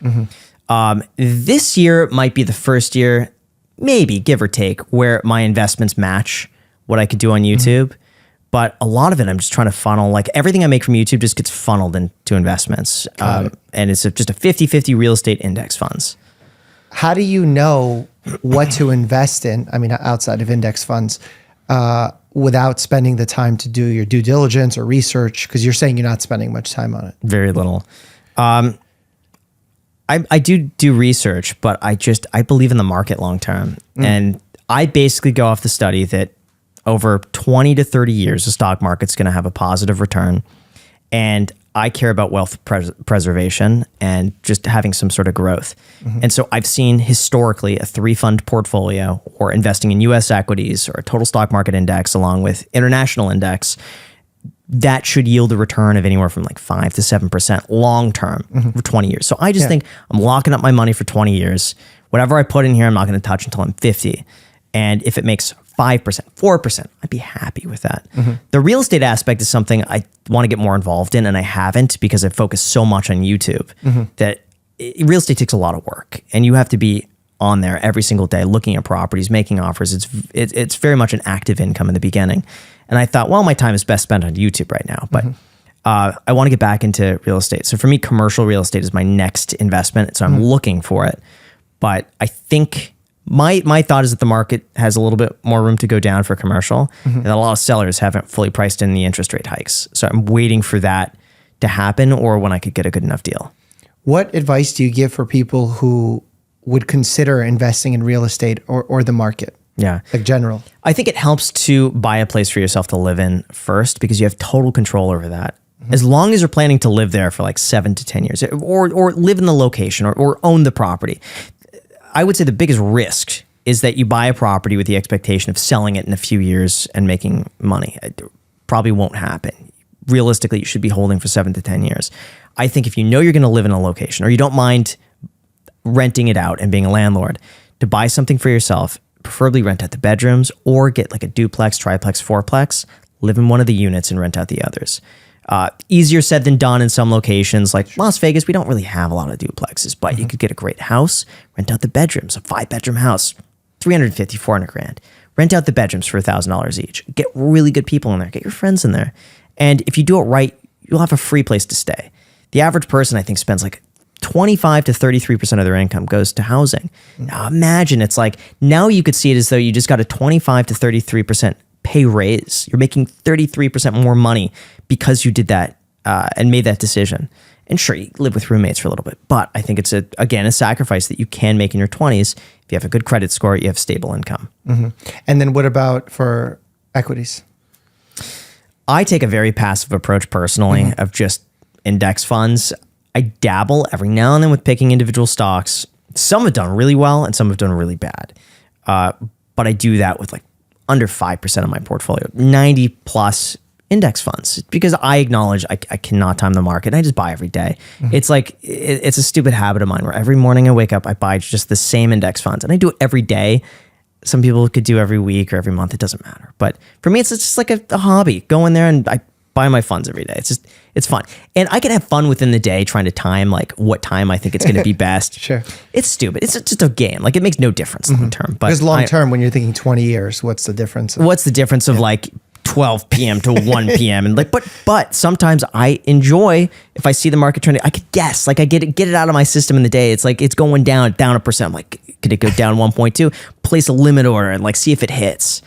This year might be the first year, maybe give or take, where my investments match what I could do on YouTube. But a lot of it, I'm just trying to funnel, like everything I make from YouTube just gets funneled into investments. And it's just a 50-50 real estate index funds. How do you know what to invest in? I mean, outside of index funds, without spending the time to do your due diligence or research? Because you're saying you're not spending much time on it. Very little. I do research, but I believe in the market long term. And I basically go off the study that over 20 to 30 years, the stock market's going to have a positive return. And I care about wealth preservation and just having some sort of growth. And so I've seen historically a 3-fund portfolio or investing in US equities or a total stock market index along with international index that should yield a return of anywhere from like 5 to 7% long term for 20 years. So I just think I'm locking up my money for 20 years. Whatever I put in here, I'm not going to touch until I'm 50. And if it makes 5%, 4%, I'd be happy with that. The real estate aspect is something I want to get more involved in, and I haven't because I focus so much on YouTube that real estate takes a lot of work, and you have to be on there every single day looking at properties, making offers. It's very much an active income in the beginning. And I thought, well, my time is best spent on YouTube right now, but I want to get back into real estate. So for me, commercial real estate is my next investment. So I'm looking for it. But I think my thought is that the market has a little bit more room to go down for commercial, and a lot of sellers haven't fully priced in the interest rate hikes. So I'm waiting for that to happen, or when I could get a good enough deal. What advice do you give for people who would consider investing in real estate or the market? Yeah. Like general. I think it helps to buy a place for yourself to live in first because you have total control over that. As long as you're planning to live there for like 7 to 10 years or live in the location or own the property. I would say the biggest risk is that you buy a property with the expectation of selling it in a few years and making money. It probably won't happen. Realistically, you should be holding for 7 to 10 years. I think if you know you're going to live in a location or you don't mind renting it out and being a landlord, to buy something for yourself, preferably rent out the bedrooms or get like a duplex, triplex, fourplex, live in one of the units and rent out the others. Easier said than done in some locations. Like Las Vegas, we don't really have a lot of duplexes, but you could get a great house, rent out the bedrooms, a 5-bedroom house, 350, 400 grand. Rent out the bedrooms for $1,000 each. Get really good people in there. Get your friends in there. And if you do it right, you'll have a free place to stay. The average person, I think, spends like 25 to 33% of their income goes to housing. Now imagine it's like, now you could see it as though you just got a 25 to 33% pay raise. You're making 33% more money because you did that and made that decision. And sure, you live with roommates for a little bit, but I think it's a sacrifice that you can make in your 20s. If you have a good credit score, you have stable income. Mm-hmm. And then what about for equities? I take a very passive approach personally of just index funds. I dabble every now and then with picking individual stocks. Some have done really well and some have done really bad. But I do that with like under 5% of my portfolio, 90 plus index funds, because I acknowledge I cannot time the market. And I just buy every day. It's like, it's a stupid habit of mine where every morning I wake up, I buy just the same index funds and I do it every day. Some people could do every week or every month. It doesn't matter. But for me, it's just like a hobby. Go in there and I buy my funds every day. It's fun. And I can have fun within the day trying to time like what time I think it's going to be best. Sure. It's stupid. It's just a game. Like it makes no difference long term. But because long term, when you're thinking 20 years, what's the difference? What's the difference of like 12 p.m. to 1 p.m. and like, but sometimes I enjoy if I see the market trending, I could guess, like I get it out of my system in the day. It's like, it's going down 1%. I'm like, could it go down 1.2? Place a limit order and like see if it hits.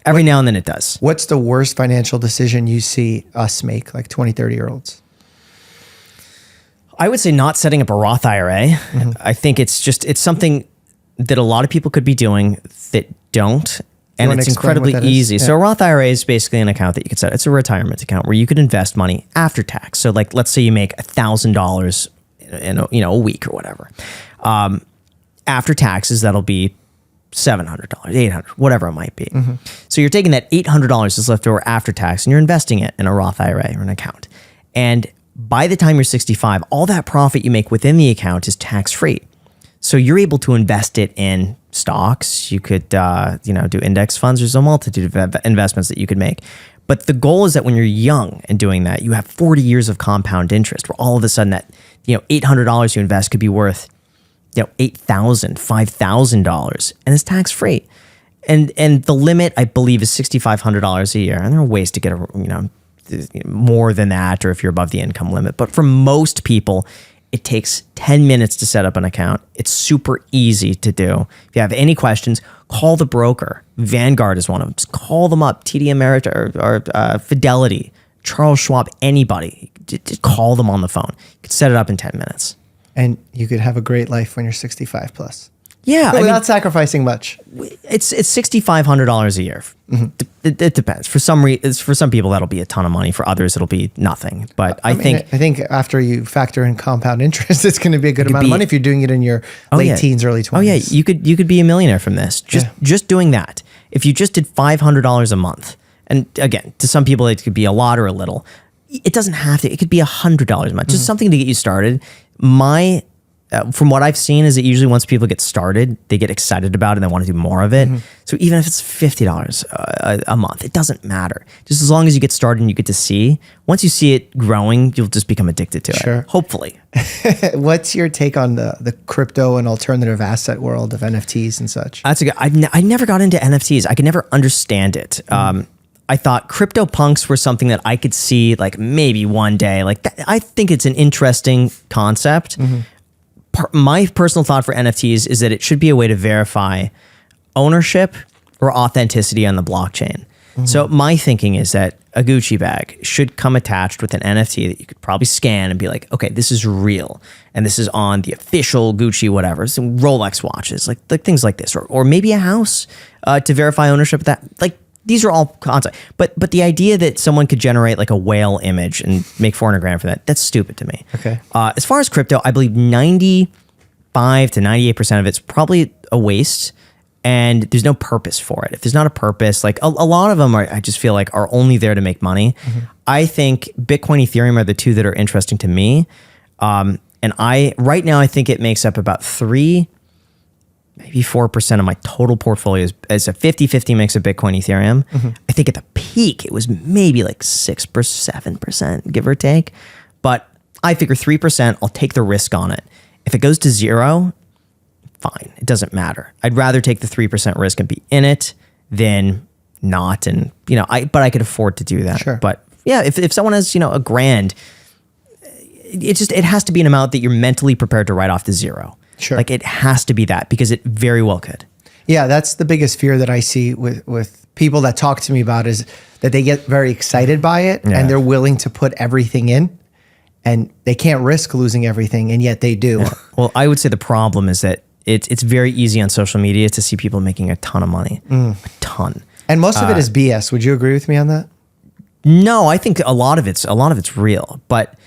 Every now and then it does. What's the worst financial decision you see us make, like 20, 30-year-olds? I would say not setting up a Roth IRA. I think it's something that a lot of people could be doing that don't. And it's incredibly easy. So a Roth IRA is basically an account that you could set. It's a retirement account where you could invest money after tax. So like, let's say you make $1,000 in a week or whatever. After taxes, that'll be $700, $800, whatever it might be. So you're taking that $800 that's left over after tax and you're investing it in a Roth IRA or an account. And by the time you're 65, all that profit you make within the account is tax-free. So you're able to invest it in stocks. You could, do index funds. There's a multitude of investments that you could make. But the goal is that when you're young and doing that, you have 40 years of compound interest where all of a sudden that, $800 you invest could be worth, $8,000, $5,000 and it's tax-free. And the limit I believe is $6,500 a year. And there are ways to get more than that, or if you're above the income limit. But for most people, it takes 10 minutes to set up an account. It's super easy to do. If you have any questions, call the broker. Vanguard is one of them. Just call them up. TD Ameritrade or Fidelity, Charles Schwab, anybody. Just call them on the phone. You could set it up in 10 minutes. And you could have a great life when you're 65 plus. Yeah. Without sacrificing much. It's $6,500 a year. It depends. For some people, that'll be a ton of money. For others, it'll be nothing. But I think after you factor in compound interest, it's going to be a good amount of money if you're doing it in your late teens, early 20s. Oh yeah, you could be a millionaire from this. Just doing that. If you just did $500 a month, and again, to some people, it could be a lot or a little. It doesn't have to. It could be $100 a month. Just something to get you started. From what I've seen is that usually once people get started, they get excited about it and they want to do more of it. So even if it's $50 a month, it doesn't matter. Just as long as you get started and you get to see. Once you see it growing, you'll just become addicted to it. Hopefully. What's your take on the crypto and alternative asset world of NFTs and such? That's a good. I never got into NFTs. I could never understand it. I thought crypto punks were something that I could see like maybe one day. Like I think it's an interesting concept. My personal thought for NFTs is that it should be a way to verify ownership or authenticity on the blockchain. So my thinking is that a Gucci bag should come attached with an NFT that you could probably scan and be like, okay, this is real. And this is on the official Gucci, whatever, some Rolex watches, like things like this, or maybe a house to verify ownership of that. Like these are all concepts. But the idea that someone could generate like a whale image and make 400 grand for that's stupid to me. Okay. As far as crypto, I believe 95 to 98% of it's probably a waste. And there's no purpose for it. If there's not a purpose, like a lot of them I just feel like are only there to make money. I think Bitcoin, Ethereum are the two that are interesting to me. And right now I think it makes up about 3, maybe 4% of my total portfolio as a 50-50 mix of Bitcoin, Ethereum. I think at the peak, it was maybe like 6%, 7%, give or take. But I figure 3%, I'll take the risk on it. If it goes to 0, fine. It doesn't matter. I'd rather take the 3% risk and be in it than not. And, but I could afford to do that. Sure. But yeah, if someone has, $1,000, it has to be an amount that you're mentally prepared to write off to 0. Sure. Like it has to be that, because it very well could. Yeah, that's the biggest fear that I see with people that talk to me about, is that they get very excited by it and they're willing to put everything in, and they can't risk losing everything, and yet they do. Yeah. Well, I would say the problem is that it's very easy on social media to see people making a ton of money, a ton. And most of it is BS. Would you agree with me on that? No, I think a lot of it's real, but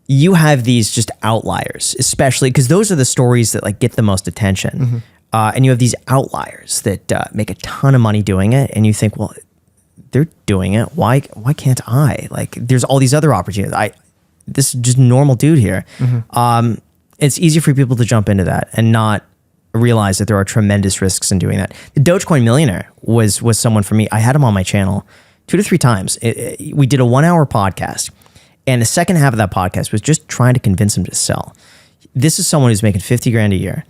you have these just outliers, especially because those are the stories that like get the most attention. And you have these outliers that make a ton of money doing it, and you think, well, they're doing it. Why can't I? Like, there's all these other opportunities. This is just a normal dude here. It's easy for people to jump into that and not realize that there are tremendous risks in doing that. The Dogecoin millionaire was someone for me. I had him on my channel 2 to 3 times. We did a 1-hour podcast, and the second half of that podcast was just trying to convince him to sell. This is someone who's making $50,000 a year.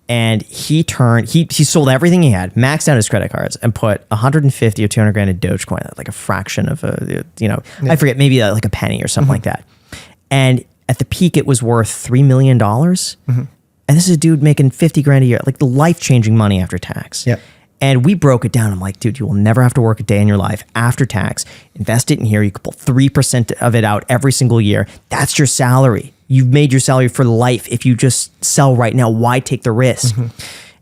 And he sold everything he had, maxed out his credit cards, and put 150 or 200 grand in Dogecoin, like a fraction of I forget, maybe like a penny or something like that. And at the peak, it was worth $3 million. And this is a dude making 50 grand a year, like the life-changing money after tax. Yep. And we broke it down. I'm like, dude, you will never have to work a day in your life after tax. Invest it in here. You could pull 3% of it out every single year. That's your salary. You've made your salary for life. If you just sell right now, why take the risk?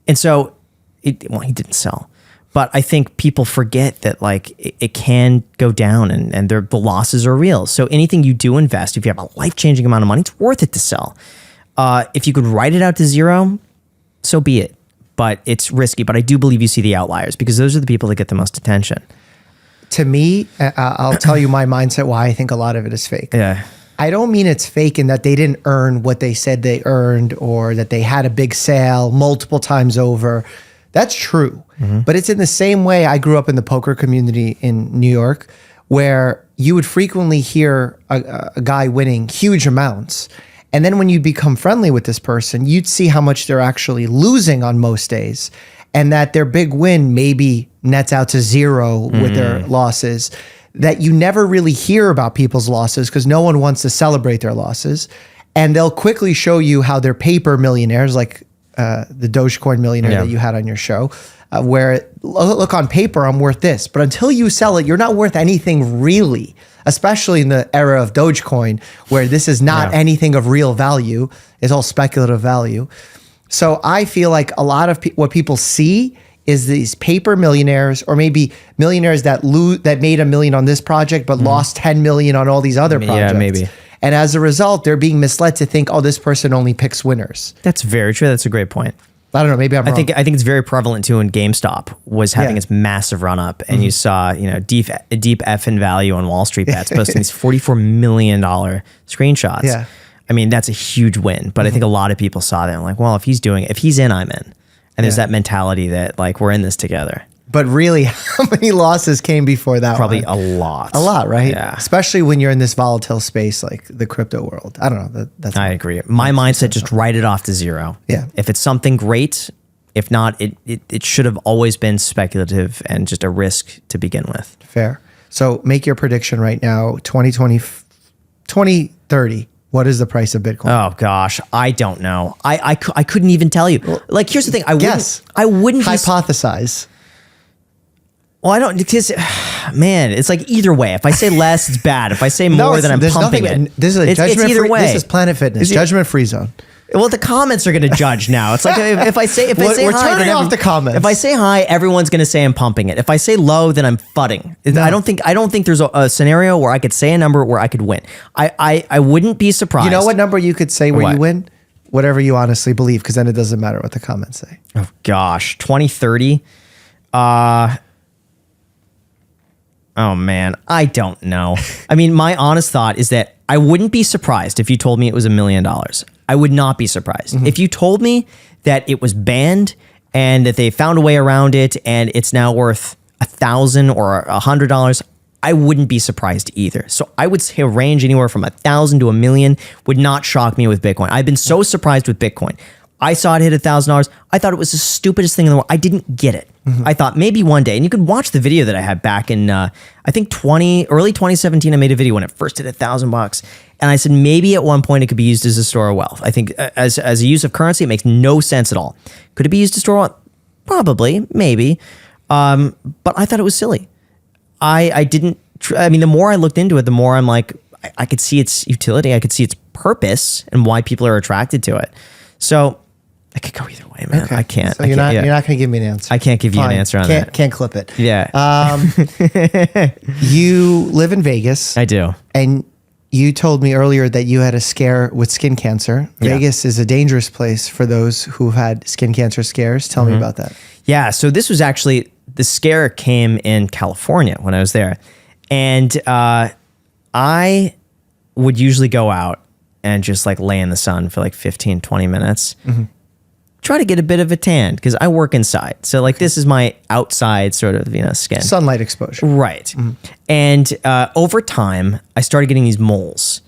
And so, he didn't sell. But I think people forget that like it can go down, and the losses are real. So anything you do invest, if you have a life-changing amount of money, it's worth it to sell. If you could write it out to 0, so be it. But it's risky. But I do believe you see the outliers, because those are the people that get the most attention. To me, I'll tell you my mindset why I think a lot of it is fake. Yeah. I don't mean it's fake in that they didn't earn what they said they earned, or that they had a big sale multiple times over. That's true. But it's in the same way I grew up in the poker community in New York, where you would frequently hear a guy winning huge amounts. And then when you become friendly with this person, you'd see how much they're actually losing on most days, and that their big win maybe nets out to 0 with their losses. That you never really hear about people's losses because no one wants to celebrate their losses. And they'll quickly show you how they're paper millionaires, like the Dogecoin millionaire that you had on your show, where look, on paper, I'm worth this. But until you sell it, you're not worth anything really, especially in the era of Dogecoin, where this is not anything of real value. It's all speculative value. So I feel like a lot of what people see is these paper millionaires, or maybe millionaires that made $1 million on this project, but lost 10 million on all these other projects. Yeah, maybe. And as a result, they're being misled to think, oh, this person only picks winners. That's very true. That's a great point. I don't know. Maybe I'm wrong. I think it's very prevalent too when GameStop was having its massive run up, and you saw deep F in value on Wall Street bets posting these $44 million screenshots. Yeah. I mean, that's a huge win. But I think a lot of people saw that and like, well, if he's in, I'm in. And there's that mentality that like we're in this together. But really, how many losses came before that? Probably one? a lot. A lot, right? Yeah. Especially when you're in this volatile space like the crypto world. I don't know. I agree. My mindset, just write it off to 0. Yeah. If it's something great, if not, it should have always been speculative and just a risk to begin with. Fair. So make your prediction right now, 2030. What is the price of Bitcoin? Oh gosh, I don't know. I couldn't even tell you. Like, here's the thing. I wouldn't hypothesize. Well, I don't, because man, it's like either way. If I say less, it's bad. If I say more, then I'm pumping it. This is a judgment it's either free. way. This is Planet Fitness, judgment free zone. Well, the comments are going to judge now. It's like if I say we're hi, turning off the comments. If I say hi, everyone's going to say I'm pumping it. If I say low, then I'm fudding. No. I don't think there's a scenario where I could say a number where I could win. I wouldn't be surprised. You know what number you could say where you win? Whatever you honestly believe, because then it doesn't matter what the comments say. Oh gosh, 2030. Oh man, I don't know. I mean, my honest thought is that I wouldn't be surprised if you told me it was $1 million. I would not be surprised. If you told me that it was banned and that they found a way around it and it's now worth $1,000 or $100, I wouldn't be surprised either. So I would say a range anywhere from 1,000 to 1,000,000 would not shock me with Bitcoin. I've been so surprised with Bitcoin. I saw it hit $1,000. I thought it was the stupidest thing in the world. I didn't get it. I thought maybe one day, and you could watch the video that I had back in, I think early 2017, I made a video when it first hit $1,000. And I said, maybe at one point it could be used as a store of wealth. I think as a use of currency, it makes no sense at all. Could it be used to store wealth? Probably, maybe. But I thought it was silly. I didn't, I mean, the more I looked into it, the more I'm like, I could see its utility. I could see its purpose and why people are attracted to it. So I could go either way, man. Okay. I can't. So you're not going to give me an answer. I can't give you an answer on that. Can't clip it. Yeah. You live in Vegas. I do. And you told me earlier that you had a scare with skin cancer. Yeah. Vegas is a dangerous place for those who've had skin cancer scares. Tell me about that. Yeah. So this was actually, the scare came in California when I was there. And I would usually go out and just like lay in the sun for like 15, 20 minutes. Try to get a bit of a tan because I work inside. So like this is my outside sort of, skin. Sunlight exposure. Right. And over time, I started getting these moles.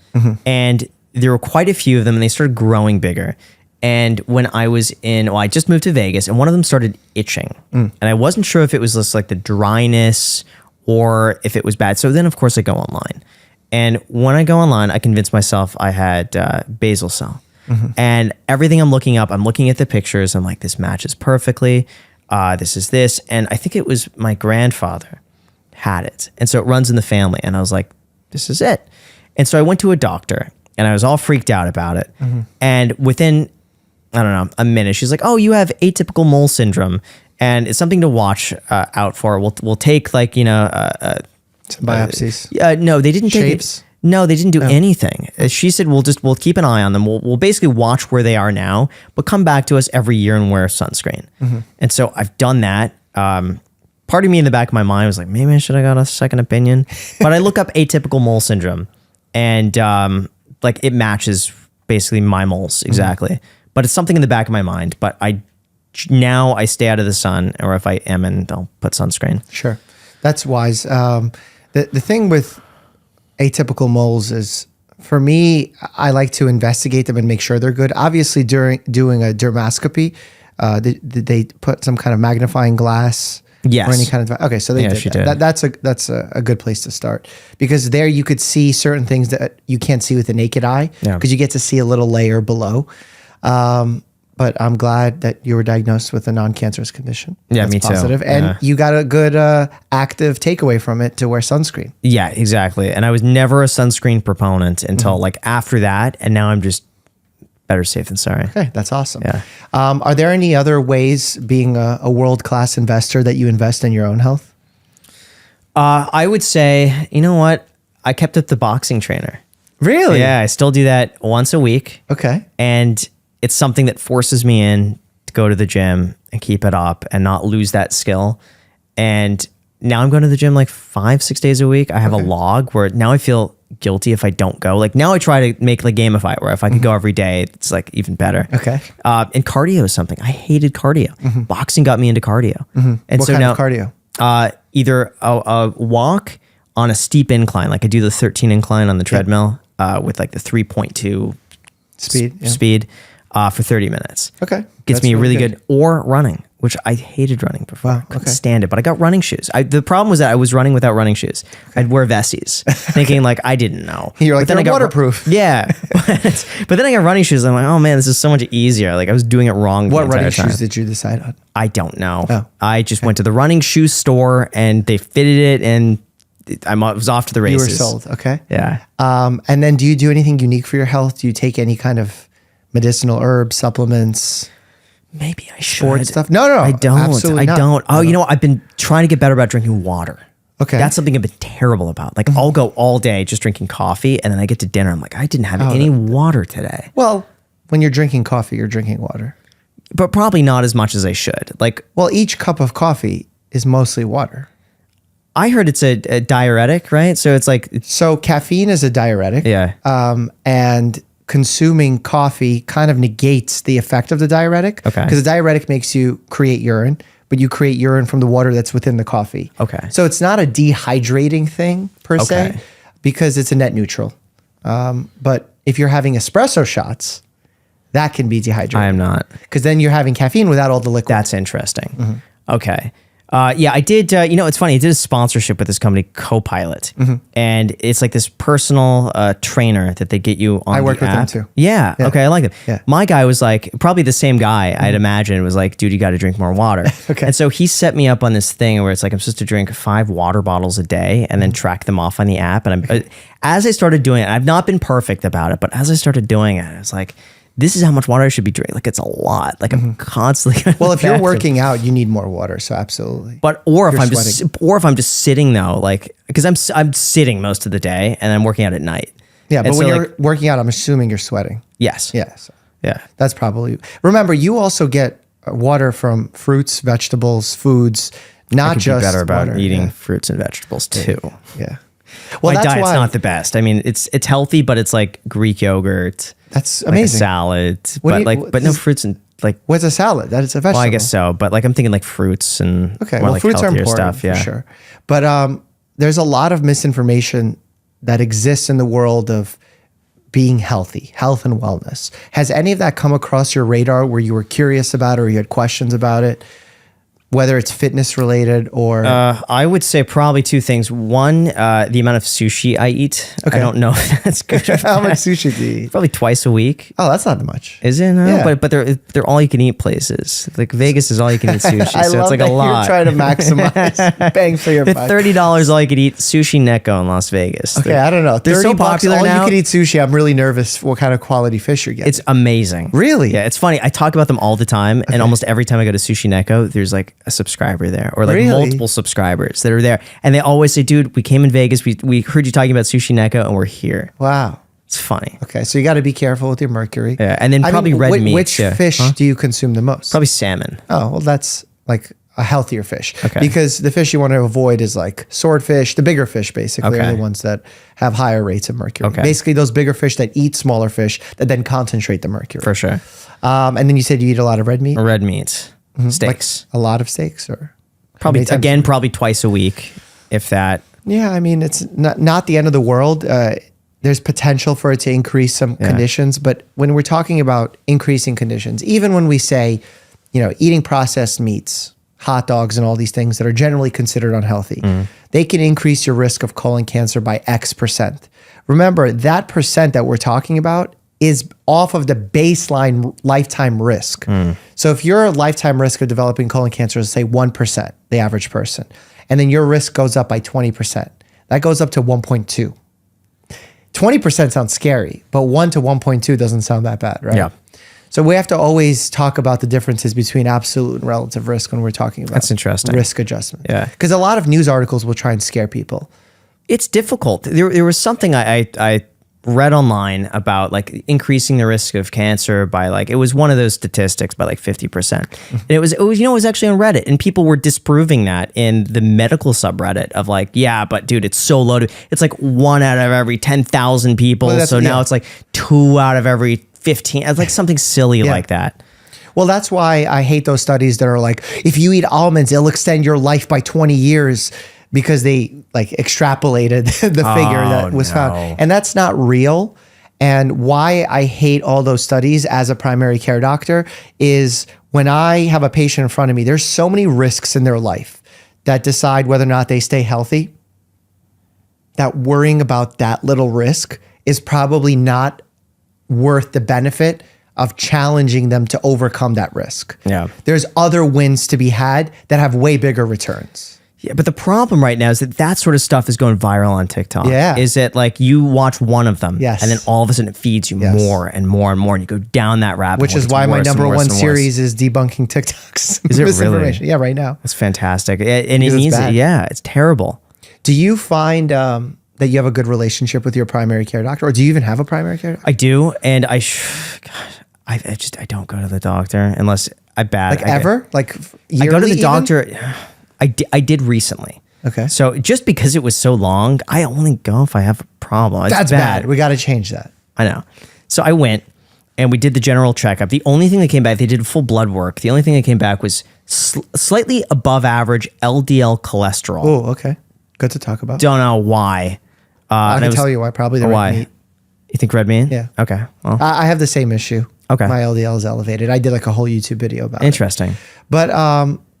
And there were quite a few of them and they started growing bigger. And when I was I just moved to Vegas and one of them started itching. And I wasn't sure if it was just like the dryness or if it was bad. So then of course I go online. And when I go online, I convinced myself I had basal cell. And everything I'm looking up, I'm looking at the pictures. I'm like, this matches perfectly. This is this. And I think it was my grandfather had it. And so it runs in the family. And I was like, this is it. And so I went to a doctor and I was all freaked out about it. And within, I don't know, a minute, she's like, oh, you have atypical mole syndrome. And it's something to watch out for. We'll take like, some biopsies. No, they didn't take Shapes? it. No, they didn't do anything. She said, we'll keep an eye on them. We'll basically watch where they are now, but come back to us every year and wear sunscreen. And so I've done that. Part of me in the back of my mind was like, maybe I should have got a second opinion. But I look up atypical mole syndrome and like it matches basically my moles exactly. But it's something in the back of my mind. But now I stay out of the sun, or if I am in, I'll put sunscreen. Sure. That's wise. The thing with atypical moles is, for me, I like to investigate them and make sure they're good. Obviously, during doing a dermoscopy, did they put some kind of magnifying glass? Yes. Or any kind of, okay, so they did. She that. did. That's a good place to start, because there you could see certain things that you can't see with the naked eye, because you get to see a little layer below. But I'm glad that you were diagnosed with a non-cancerous condition. Yeah, That's me positive. too. And you got a good active takeaway from it to wear sunscreen. Yeah, exactly. And I was never a sunscreen proponent until like after that. And now I'm just better safe than sorry. Okay, that's awesome. Yeah. Are there any other ways, being a world-class investor, that you invest in your own health? I would say, you know what? I kept up the boxing trainer. Really? Yeah, I still do that once a week. Okay. And it's something that forces me in to go to the gym and keep it up and not lose that skill. And now I'm going to the gym like 5-6 days a week. I have a log where now I feel guilty if I don't go. Like now I try to make, like, gamify it, where if I could go every day, it's like even better. Okay. And cardio is something I hated. Cardio. Boxing got me into cardio. And What so kind now of cardio? Either a walk on a steep incline, like I do the 13 incline on the treadmill with like the 3.2 speed for 30 minutes. Okay. Gets That's me really good. Or running, which I hated running before. Wow, Couldn't stand it, but I got running shoes. The problem was that I was running without running shoes. I'd wear vesties, thinking like I didn't know. You're like, But then they're I got waterproof. Yeah. But then I got running shoes. I'm like, oh man, this is so much easier. Like I was doing it wrong. What the entire running time. shoes did you decide on? I don't know. Oh, I just went to the running shoe store and they fitted it, and I was off to the You races. were sold. Okay. Yeah. And then do you do anything unique for your health? Do you take any kind of medicinal herbs, supplements, Maybe I should. sport stuff? No, I don't. absolutely I not. don't. Oh, you know, I've been trying to get better about drinking water. Okay. That's something I've been terrible about. Like I'll go all day just drinking coffee, and then I get to dinner, I'm like, I didn't have any water today. Well, when you're drinking coffee, you're drinking water. But probably not as much as I should. Like Well, each cup of coffee is mostly water. I heard it's a diuretic, right? So it's like, So caffeine is a diuretic. yeah. And consuming coffee kind of negates the effect of the diuretic. Okay. Because the diuretic makes you create urine, but you create urine from the water that's within the coffee. Okay. So it's not a dehydrating thing per se, Okay. because it's a net neutral. But if you're having espresso shots, that can be dehydrating. I am not. Because then you're having caffeine without all the liquid. That's interesting. Okay. Yeah, I did. It's funny. I did a sponsorship with this company, Copilot, and it's like this personal trainer that they get you on. I work the with them app. too. Yeah. Okay, I like them. Yeah. My guy was like, probably the same guy. I'd imagine was like, dude, you got to drink more water. Okay. And so he set me up on this thing where it's like I'm supposed to drink 5 water bottles a day and then track them off on the app. And as I started doing it, I've not been perfect about it, but as I started doing it, I was like, this is how much water I should be drinking. Like, it's a lot. Like, I'm constantly. Well, if you're working out, you need more water. So absolutely. But or if I'm just sitting though, like, because I'm sitting most of the day and I'm working out at night. Yeah, And but so, when you're like, working out, I'm assuming you're sweating. yes, Yeah. So yeah, that's probably. Remember, you also get water from fruits, vegetables, foods, not I could just be better about water. eating fruits and vegetables too. Yeah. Well, My that's diet's why not the best. I mean, it's healthy, but it's like Greek yogurt. that's Like a amazing. salad, What do but you- but no fruits and like. What's a salad? That is a vegetable. Well, I guess so, but like I'm thinking like fruits and Okay, more well, like fruits are healthier important stuff. Yeah, for sure. But there's a lot of misinformation that exists in the world of being healthy, health and wellness. Has any of that come across your radar where you were curious about it or you had questions about it? Whether it's fitness related or I would say probably 2 things. One, the amount of sushi I eat. Okay. I don't know if that's good. or how bad. much sushi do you eat? Probably twice a week. Oh, that's not much. Is it? No, Yeah. but they're all you can eat places. Like Vegas is all you can eat sushi, I so love it's like that a lot. you're trying to maximize bang for your For buck. $30 all you could eat sushi Neko in Las Vegas. Okay, I don't know. They're 30 so bucks, popular all now. you can eat sushi. I'm really nervous what kind of quality fish you're getting. It's amazing. Really? Yeah, it's funny. I talk about them all the time, and almost every time I go to Sushi Neko, there's like a subscriber there, or like Really? multiple subscribers that are there, and they always say, "Dude, we came in Vegas. We heard you talking about Sushi Neko, and we're here." Wow. It's funny. Okay, so you got to be careful with your mercury. Yeah, and then probably red meat. Which too. fish Huh? do you consume the most? Probably salmon. Oh, well, that's like a healthier fish. Okay. Because the fish you want to avoid is like swordfish. The bigger fish basically are Okay. the ones that have higher rates of mercury. Okay. Basically, those bigger fish that eat smaller fish that then concentrate the mercury. For sure. And then you said you eat a lot of red meat, Red meat, steaks. a lot of steaks, or Probably many times- again, probably twice a week, if that. Yeah, I mean, it's not the end of the world. There's potential for it to increase some conditions, but when we're talking about increasing conditions, even when we say, eating processed meats, hot dogs, and all these things that are generally considered unhealthy, they can increase your risk of colon cancer by X percent. Remember, that percent that we're talking about is off of the baseline lifetime risk. So if your lifetime risk of developing colon cancer is, say, 1%, the average person, and then your risk goes up by 20%, that goes up to 1.2. 20% sounds scary, but 1 to 1.2 doesn't sound that bad, right? Yeah. So we have to always talk about the differences between absolute and relative risk when we're talking about That's interesting. risk adjustment. Yeah. Because a lot of news articles will try and scare people. It's difficult. There was something I read online about like increasing the risk of cancer by like, it was one of those statistics by like 50%. And it was actually on Reddit, and people were disproving that in the medical subreddit of like, yeah, but dude, it's so low. It's like 1 out of every 10,000 people. Well, So now it's like 2 out of every 15. It's like something silly like that. Well, that's why I hate those studies that are like, if you eat almonds, it'll extend your life by 20 years, because they like extrapolated the figure that was found. And that's not real. And why I hate all those studies as a primary care doctor is when I have a patient in front of me, there's so many risks in their life that decide whether or not they stay healthy, that worrying about that little risk is probably not worth the benefit of challenging them to overcome that risk. Yeah. There's other wins to be had that have way bigger returns. Yeah, but the problem right now is that sort of stuff is going viral on TikTok. Yeah. Is that like you watch one of them, Yes. and then all of a sudden it feeds you more and more and more, and you go down that rabbit Which hole. is It's why my worse and number worse one and worse. series is debunking TikTok's Is it really? misinformation. Yeah, right now. That's fantastic. And it Because it's means bad. it's terrible. Do you find that you have a good relationship with your primary care doctor, or do you even have a primary care doctor? I do, and I don't go to the doctor unless I bad. Like ever? Like yearly I go to the even? doctor. I did recently. Okay. So just because it was so long, I only go if I have a problem. It's That's bad. We got to change that. I know. So I went, and we did the general checkup. The only thing that came back, they did full blood work. The only thing that came back was slightly above average LDL cholesterol. Oh, okay. Good to talk about. Don't know why. I can tell you why. Probably the red meat. You think red meat? Yeah. Okay. Well, I have the same issue. Okay. My LDL is elevated. I did like a whole YouTube video about Interesting. it. But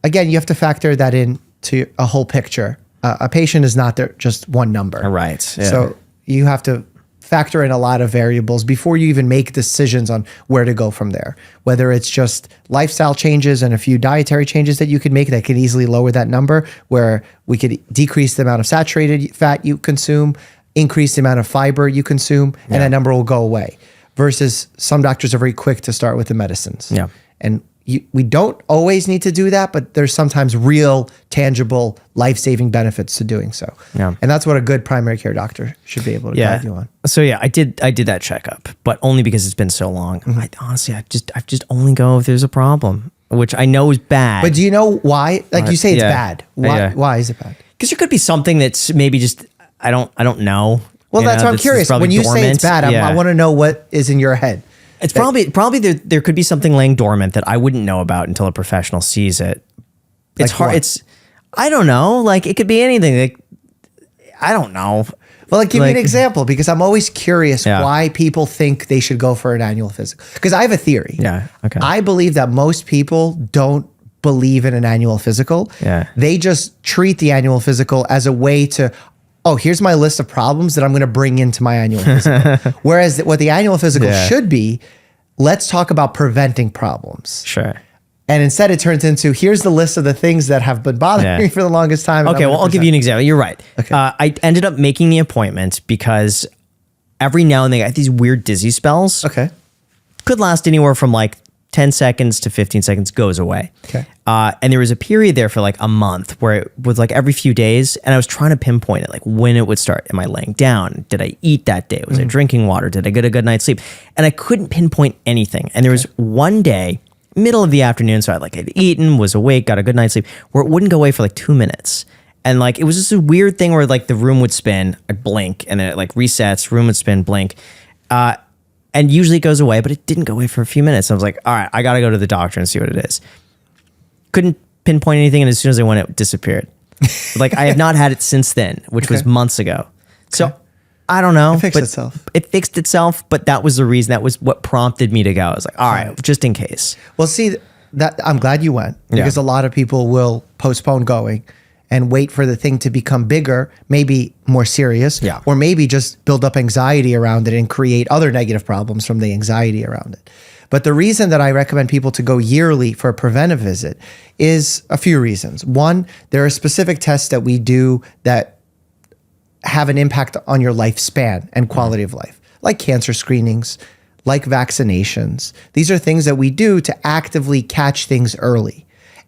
again, you have to factor that into a whole picture. A patient is not just one number. Right. Yeah. So you have to factor in a lot of variables before you even make decisions on where to go from there. Whether it's just lifestyle changes and a few dietary changes that you could make that could easily lower that number, where we could decrease the amount of saturated fat you consume, increase the amount of fiber you consume, and that number will go away. Versus some doctors are very quick to start with the medicines. Yeah. And we don't always need to do that, but there's sometimes real, tangible, life-saving benefits to doing so. Yeah. And that's what a good primary care doctor should be able to guide you on. So I did that checkup, but only because it's been so long. I just only go if there's a problem, which I know is bad. But do you know why? Like you say, it's bad. Why is it bad? Because there could be something that's maybe just I don't know. Well, that's what I'm curious. When you say it's bad, I want to know what is in your head. It's probably there could be something laying dormant that I wouldn't know about until a professional sees it. It's hard. What? I don't know. Like it could be anything. Like I don't know. Well, like give me an example, because I'm always curious why people think they should go for an annual physical. Because I have a theory. Yeah. Okay. I believe that most people don't believe in an annual physical. Yeah. They just treat the annual physical as a way to, oh, here's my list of problems that I'm going to bring into my annual physical. Whereas what the annual physical should be, let's talk about preventing problems. Sure. And instead it turns into, here's the list of the things that have been bothering me for the longest time. Okay, well, I'll give you an example. You're right. Okay. I ended up making the appointment because every now and then I get these weird dizzy spells. Okay. Could last anywhere from like 10 seconds to 15 seconds, goes away. Okay. And there was a period there for like a month where it was like every few days, and I was trying to pinpoint it, like when it would start. Am I laying down? Did I eat that day? Was I drinking water? Did I get a good night's sleep? And I couldn't pinpoint anything. And there was one day, middle of the afternoon, so I'd eaten, was awake, got a good night's sleep, where it wouldn't go away for like 2 minutes. And like, it was just a weird thing where like the room would spin, I'd blink, and then it like resets, room would spin, blink. And usually it goes away, but it didn't go away for a few minutes. I was like, all right, I got to go to the doctor and see what it is. Couldn't pinpoint anything. And as soon as I went, it disappeared. Like I have not had it since then, which was months ago. So I don't know. It fixed itself. It fixed itself, but that was the reason. That was what prompted me to go. I was like, all right, just in case. Well, see, that I'm glad you went, because a lot of people will postpone going and wait for the thing to become bigger, maybe more serious, or maybe just build up anxiety around it and create other negative problems from the anxiety around it. But the reason that I recommend people to go yearly for a preventive visit is a few reasons. One, there are specific tests that we do that have an impact on your lifespan and quality of life, like cancer screenings, like vaccinations. These are things that we do to actively catch things early.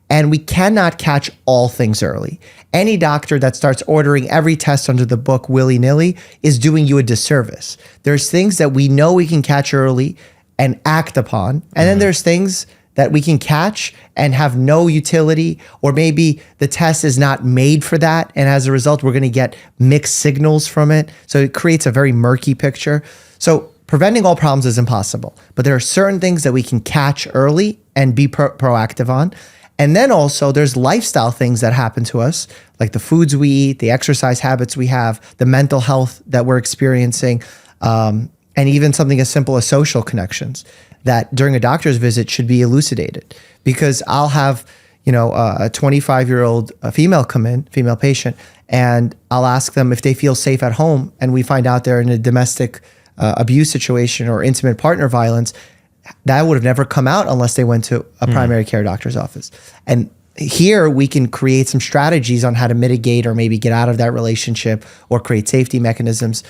And we cannot catch all things early. Any doctor that starts ordering every test under the book willy-nilly is doing you a disservice. There's things that we know we can catch early and act upon. And then there's things that we can catch and have no utility, or maybe the test is not made for that. And as a result, we're going to get mixed signals from it. So it creates a very murky picture. So preventing all problems is impossible, but there are certain things that we can catch early and be proactive on. And then also there's lifestyle things that happen to us, like the foods we eat, the exercise habits we have, the mental health that we're experiencing, and even something as simple as social connections that during a doctor's visit should be elucidated. Because I'll have, a 25-year-old female come in, female patient, and I'll ask them if they feel safe at home, and we find out they're in a domestic abuse situation or intimate partner violence. That would have never come out unless they went to a primary care doctor's office. And here we can create some strategies on how to mitigate or maybe get out of that relationship or create safety mechanisms.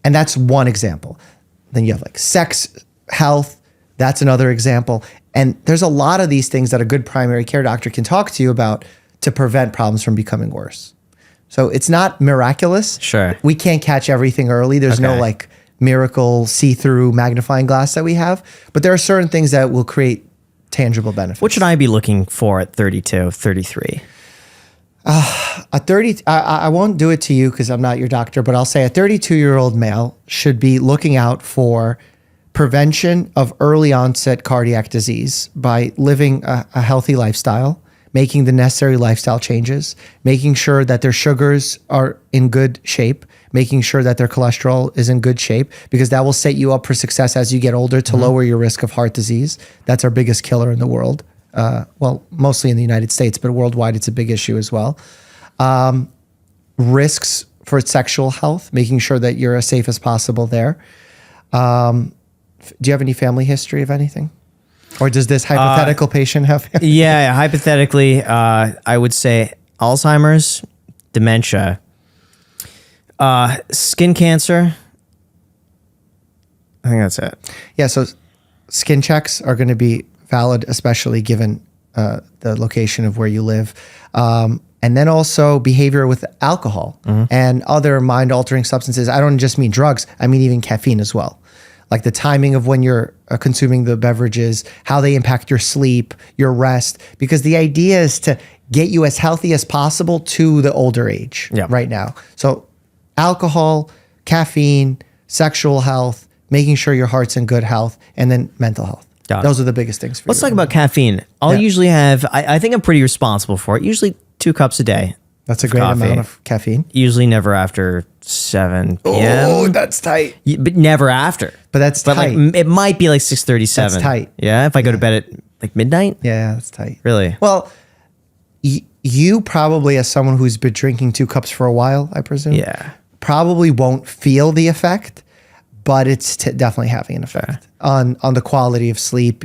And that's one example. Then you have like sex, health, that's another example. And there's a lot of these things that a good primary care doctor can talk to you about to prevent problems from becoming worse. So it's not miraculous. Sure. We can't catch everything early. There's no like miracle see-through magnifying glass that we have, but there are certain things that will create tangible benefits. What should I be looking for at 32, 33? I won't do it to you because I'm not your doctor, but I'll say a 32-year-old male should be looking out for prevention of early onset cardiac disease by living a healthy lifestyle, making the necessary lifestyle changes, making sure that their sugars are in good shape, making sure that their cholesterol is in good shape, because that will set you up for success as you get older to lower your risk of heart disease. That's our biggest killer in the world. Well, mostly in the United States, but worldwide, it's a big issue as well. Risks for sexual health, making sure that you're as safe as possible there. Do you have any family history of anything? Or does this hypothetical patient have? Yeah, hypothetically, I would say Alzheimer's, dementia, skin cancer. I think that's it. Yeah, so skin checks are going to be valid, especially given the location of where you live. And then also behavior with alcohol and other mind-altering substances. I don't just mean drugs. I mean even caffeine as well. Like the timing of when you're consuming the beverages, how they impact your sleep, your rest. Because the idea is to get you as healthy as possible to the older age right now. So alcohol, caffeine, sexual health, making sure your heart's in good health, and then mental health. Those are the biggest things for you. Let's talk about caffeine. I'll usually have, I think I'm pretty responsible for it, usually 2 cups a day. That's a great amount of caffeine. Usually never after 7 p.m. Oh, that's tight. But never after. But that's tight. Like, it might be like 6:37. That's tight. Yeah, if I go to bed at like midnight? Yeah, that's tight. Really? Well, you probably, as someone who's been drinking 2 cups for a while, I presume, probably won't feel the effect, but it's definitely having an effect on the quality of sleep,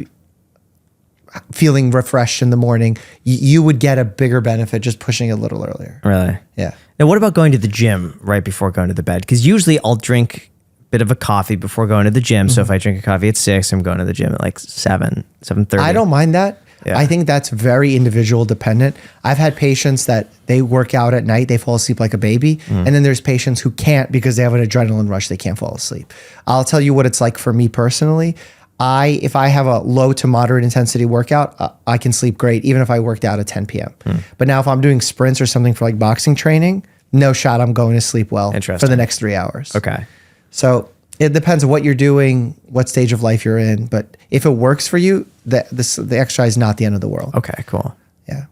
feeling refreshed in the morning. You would get a bigger benefit just pushing a little earlier. Really? Yeah. Now, what about going to the gym right before going to the bed? Because usually I'll drink a bit of a coffee before going to the gym. So if I drink a coffee at 6, I'm going to the gym at like 7:30. I don't mind that. Yeah. I think that's very individual dependent. I've had patients that they work out at night, they fall asleep like a baby. And then there's patients who can't because they have an adrenaline rush, they can't fall asleep. I'll tell you what it's like for me personally. If I have a low to moderate intensity workout, I can sleep great, even if I worked out at 10 p.m. But now if I'm doing sprints or something for like boxing training, no shot I'm going to sleep well for the next 3 hours. Okay. So it depends on what you're doing, what stage of life you're in. But if it works for you, the exercise is not the end of the world. Okay, cool. Yeah.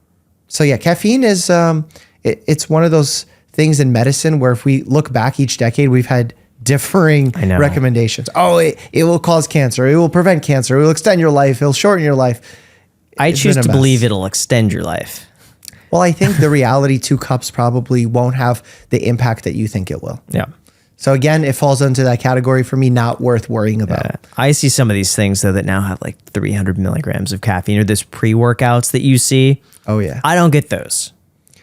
So yeah, caffeine is, it's one of those things in medicine where if we look back each decade, we've had differing recommendations. Oh, it will cause cancer. It will prevent cancer. It will extend your life. It'll shorten your life. I choose to believe it'll extend your life. Well, I think the reality 2 cups probably won't have the impact that you think it will. Yeah. So again, it falls into that category for me, not worth worrying about. Yeah. I see some of these things though that now have like 300 milligrams of caffeine, or this pre-workouts that you see. Oh yeah. I don't get those.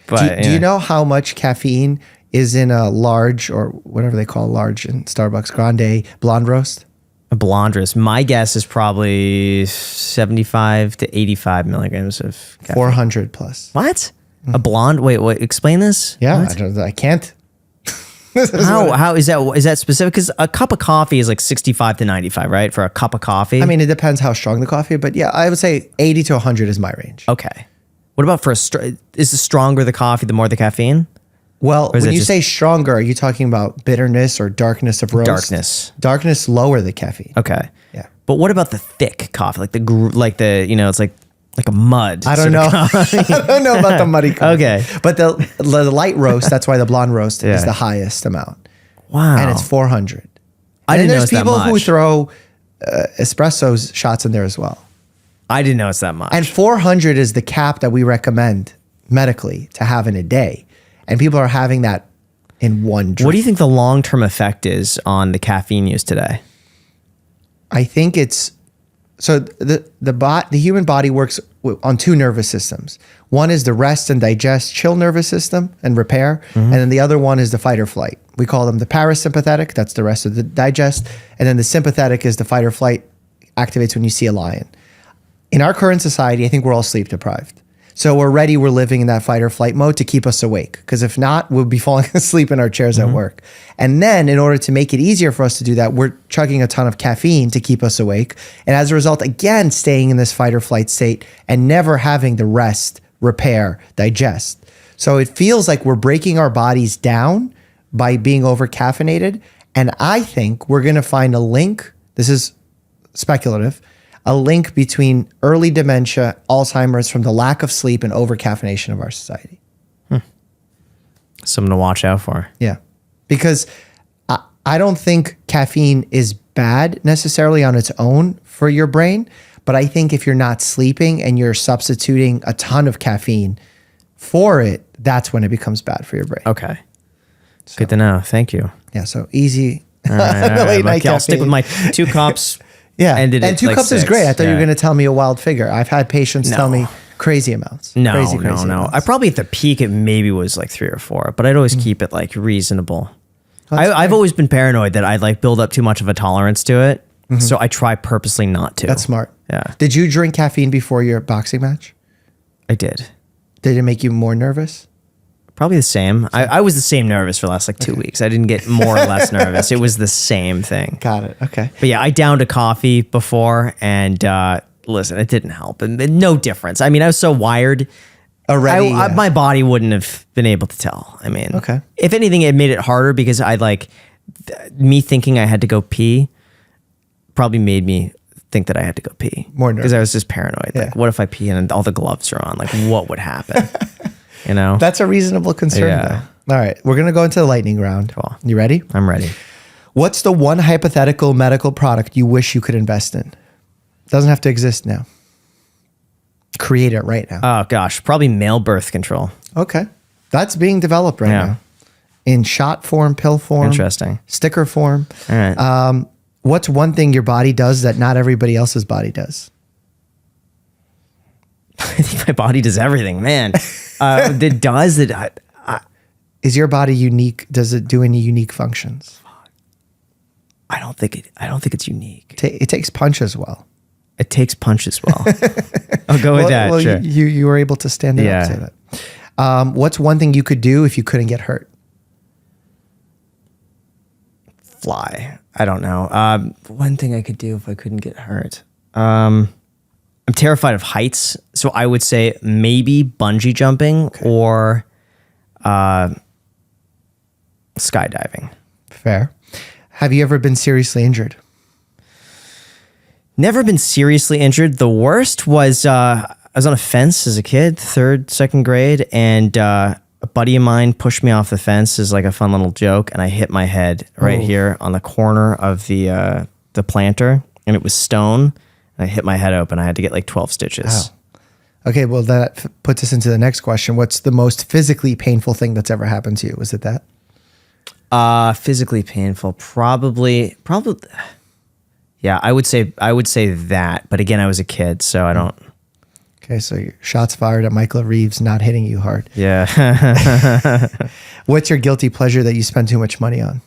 But do you know how much caffeine is in a large, or whatever they call large in Starbucks, grande blonde roast? A blonde roast. My guess is probably 75 to 85 milligrams of caffeine. 400 plus. What? A blonde? Wait, explain this? Yeah, what? I can't. How is that specific? Because a cup of coffee is like 65 to 95, right? For a cup of coffee? I mean, it depends how strong the coffee, but yeah, I would say 80 to 100 is my range. Okay. What about for is the stronger the coffee, the more the caffeine? Well, when you say stronger, are you talking about bitterness or darkness of roast? Darkness. Darkness lower the caffeine. Okay. Yeah. But what about the thick coffee? Like it's like a mud. I don't know. I don't know about the muddy coffee. Okay. But the light roast, that's why the blonde roast is the highest amount. Wow. And it's 400. I didn't know it's that much. There's people who throw espresso shots in there as well. I didn't know it's that much. And 400 is the cap that we recommend medically to have in a day. And people are having that in one drink. What do you think the long-term effect is on the caffeine use today? I think it's, so the human body works on 2 nervous systems. One is the rest and digest, chill nervous system and repair. And then the other one is the fight or flight. We call them the parasympathetic, that's the rest of the digest. And then the sympathetic is the fight or flight, activates when you see a lion. In our current society, I think we're all sleep deprived. So we're living in that fight or flight mode to keep us awake. Because if not, we'll be falling asleep in our chairs at work. And then in order to make it easier for us to do that, we're chugging a ton of caffeine to keep us awake. And as a result, again, staying in this fight or flight state and never having the rest, repair, digest. So it feels like we're breaking our bodies down by being over caffeinated. And I think we're going to find a link. This is speculative, a link between early dementia, Alzheimer's from the lack of sleep and over-caffeination of our society. Something to watch out for. Yeah. Because I don't think caffeine is bad necessarily on its own for your brain, but I think if you're not sleeping and you're substituting a ton of caffeine for it, that's when it becomes bad for your brain. Okay. Good to know. Thank you. Yeah, so easy. All right. I'll stick with my 2 cups. Yeah, Ended and at 2 like cups is 6. great. I thought you were Yeah. going to tell me a wild figure. I've had patients tell me crazy amounts. No. Crazy No. amounts. I probably at the peak, it maybe was like 3 or 4, but I'd always keep it like reasonable. That's I've fair. always been paranoid that I'd like build up too much of a tolerance to it. So I try purposely not to. That's smart. Yeah. Did you drink caffeine before your boxing match? I did. Did it make you more nervous? Probably the same. I was the same nervous for the last like 2 weeks. I didn't get more or less nervous. It was the same thing. Got it. Okay. But yeah, I downed a coffee before and listen, it didn't help. And no difference. I mean, I was so wired. Already, yeah. My body wouldn't have been able to tell. I mean, Okay. If anything, it made it harder because I me thinking I had to go pee probably made me think that I had to go pee. More because I nervous. was just paranoid. Yeah. Like, what if I pee and all the gloves are on? Like, what would happen? You know? That's a reasonable concern, Yeah. though. All right, we're going to go into the lightning round. Cool. You ready? I'm ready. What's the one hypothetical medical product you wish you could invest in? Doesn't have to exist now. Create it right now. Oh gosh, probably male birth control. Okay. That's being developed right Yeah. now. In shot form, pill form. Interesting. Sticker form. All right. What's one thing your body does that not everybody else's body does? I think my body does everything, man. It does it. Is your body unique? Does it do any unique functions? I don't think it's unique. It takes punch as well. It takes punch as well. I'll go with that. Well, Sure. you were able to stand it Yeah. up and say that. What's one thing you could do if you couldn't get hurt? Fly. I don't know. One thing I could do if I couldn't get hurt. I'm terrified of heights, so I would say maybe bungee jumping or skydiving. Fair. Have you ever been seriously injured? Never been seriously injured. The worst was I was on a fence as a kid, second grade, and a buddy of mine pushed me off the fence as like a fun little joke, and I hit my head right here on the corner of the planter, and it was stone. And I hit my head open. I had to get like 12 stitches. Wow. Okay, well, that puts us into the next question. What's the most physically painful thing that's ever happened to you? Was it that? Physically painful, probably. Yeah, I would say that. But again, I was a kid, so I don't. Okay, so your shots fired at Michael Reeves not hitting you hard. Yeah. What's your guilty pleasure that you spend too much money on?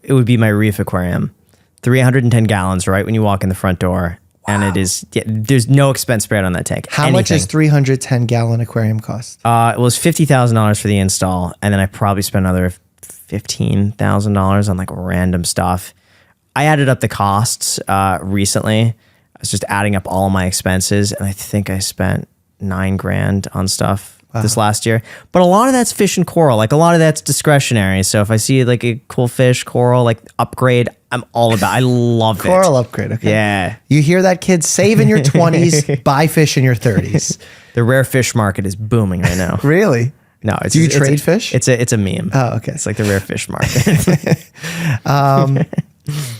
It would be my reef aquarium. 310 gallons right when you walk in the front door. Wow. And it is, there's no expense spared on that tank. How much does 310-gallon aquarium cost? It was $50,000 for the install. And then I probably spent another $15,000 on like random stuff. I added up the costs recently. I was just adding up all of my expenses. And I think I spent $9,000 on stuff this last year. But a lot of that's fish and coral. Like a lot of that's discretionary. So if I see like a cool fish, coral, like upgrade, I'm all about. I love it. Coral upgrade. Okay. Yeah. You hear that, kids? Save in your 20s, buy fish in your 30s. The rare fish market is booming right now. Really? No, it's Do you trade fish? It's a meme. Oh, okay. It's like the rare fish market.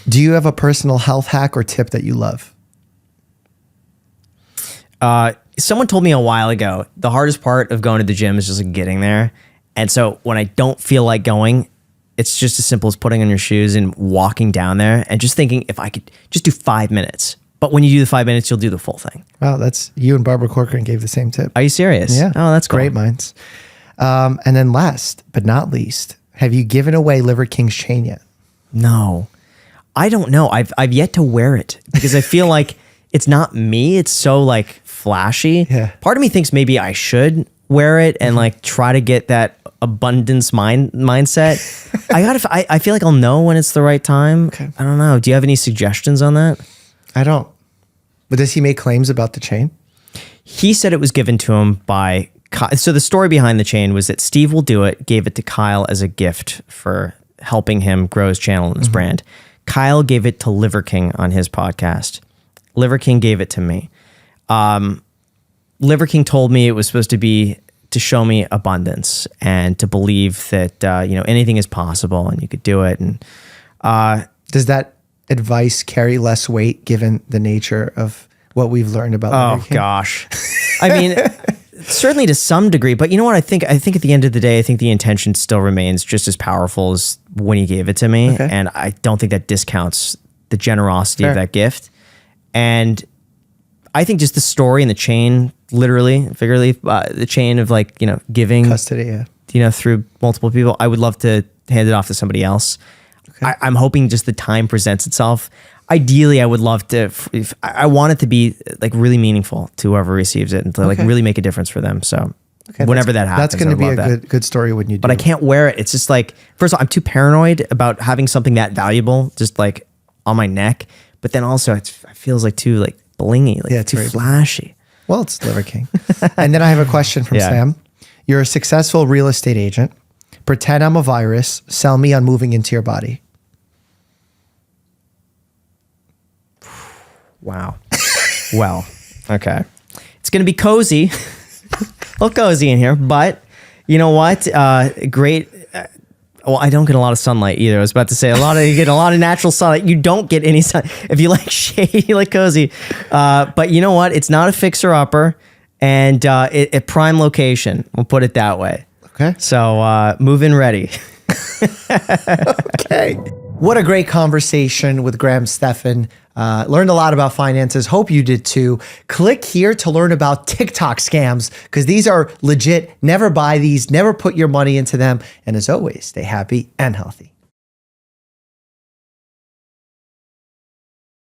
Do you have a personal health hack or tip that you love? Someone told me a while ago, the hardest part of going to the gym is just like getting there. And so when I don't feel like going, it's just as simple as putting on your shoes and walking down there and just thinking if I could just do 5 minutes. But when you do the 5 minutes, you'll do the full thing. Wow, that's you and Barbara Corcoran gave the same tip. Are you serious? Yeah. Oh, that's cool. Great minds. And then last but not least, have you given away Liver King's chain yet? No, I don't know. I've yet to wear it because I feel like it's not me. It's so like flashy. Yeah. Part of me thinks maybe I should wear it and like try to get that abundance mindset. I feel like I'll know when it's the right time. Okay. I don't know. Do you have any suggestions on that? I don't. But does he make claims about the chain? He said it was given to him by so the story behind the chain was that Steve Will Do It gave it to Kyle as a gift for helping him grow his channel and his brand. Kyle gave it to Liver King on his podcast. Liver King gave it to me. Liver King told me it was supposed to be to show me abundance and to believe that anything is possible and you could do it. And does that advice carry less weight given the nature of what we've learned about Liver King? Gosh, I mean, certainly to some degree. But you know what? I think at the end of the day, I think the intention still remains just as powerful as when he gave it to me, and I don't think that discounts the generosity of that gift. And I think just the story and the chain, literally, figuratively, the chain of giving custody, through multiple people. I would love to hand it off to somebody else. Okay. I'm hoping just the time presents itself. Ideally, I would love to. I want it to be really meaningful to whoever receives it and to really make a difference for them. So whenever that happens, that's going to be a good story when you do. But I can't wear it. It's just first of all, I'm too paranoid about having something that valuable just on my neck. But then also, it feels too blingy, too flashy. Well, it's Liver King. And then I have a question from Sam. You're a successful real estate agent. Pretend I'm a virus. Sell me on moving into your body. Wow. Well, okay. It's going to be cozy. A little cozy in here, but you know what? Great. Well, I don't get a lot of sunlight either. I was about to say you get a lot of natural sunlight. You don't get any sun. If you like shade, you like cozy. But you know what? It's not a fixer-upper, and a prime location. We'll put it that way. Okay. So move in ready. Okay. What a great conversation with Graham Stephan. Learned a lot about finances. Hope you did too. Click here to learn about TikTok scams because these are legit. Never buy these. Never put your money into them. And as always, stay happy and healthy.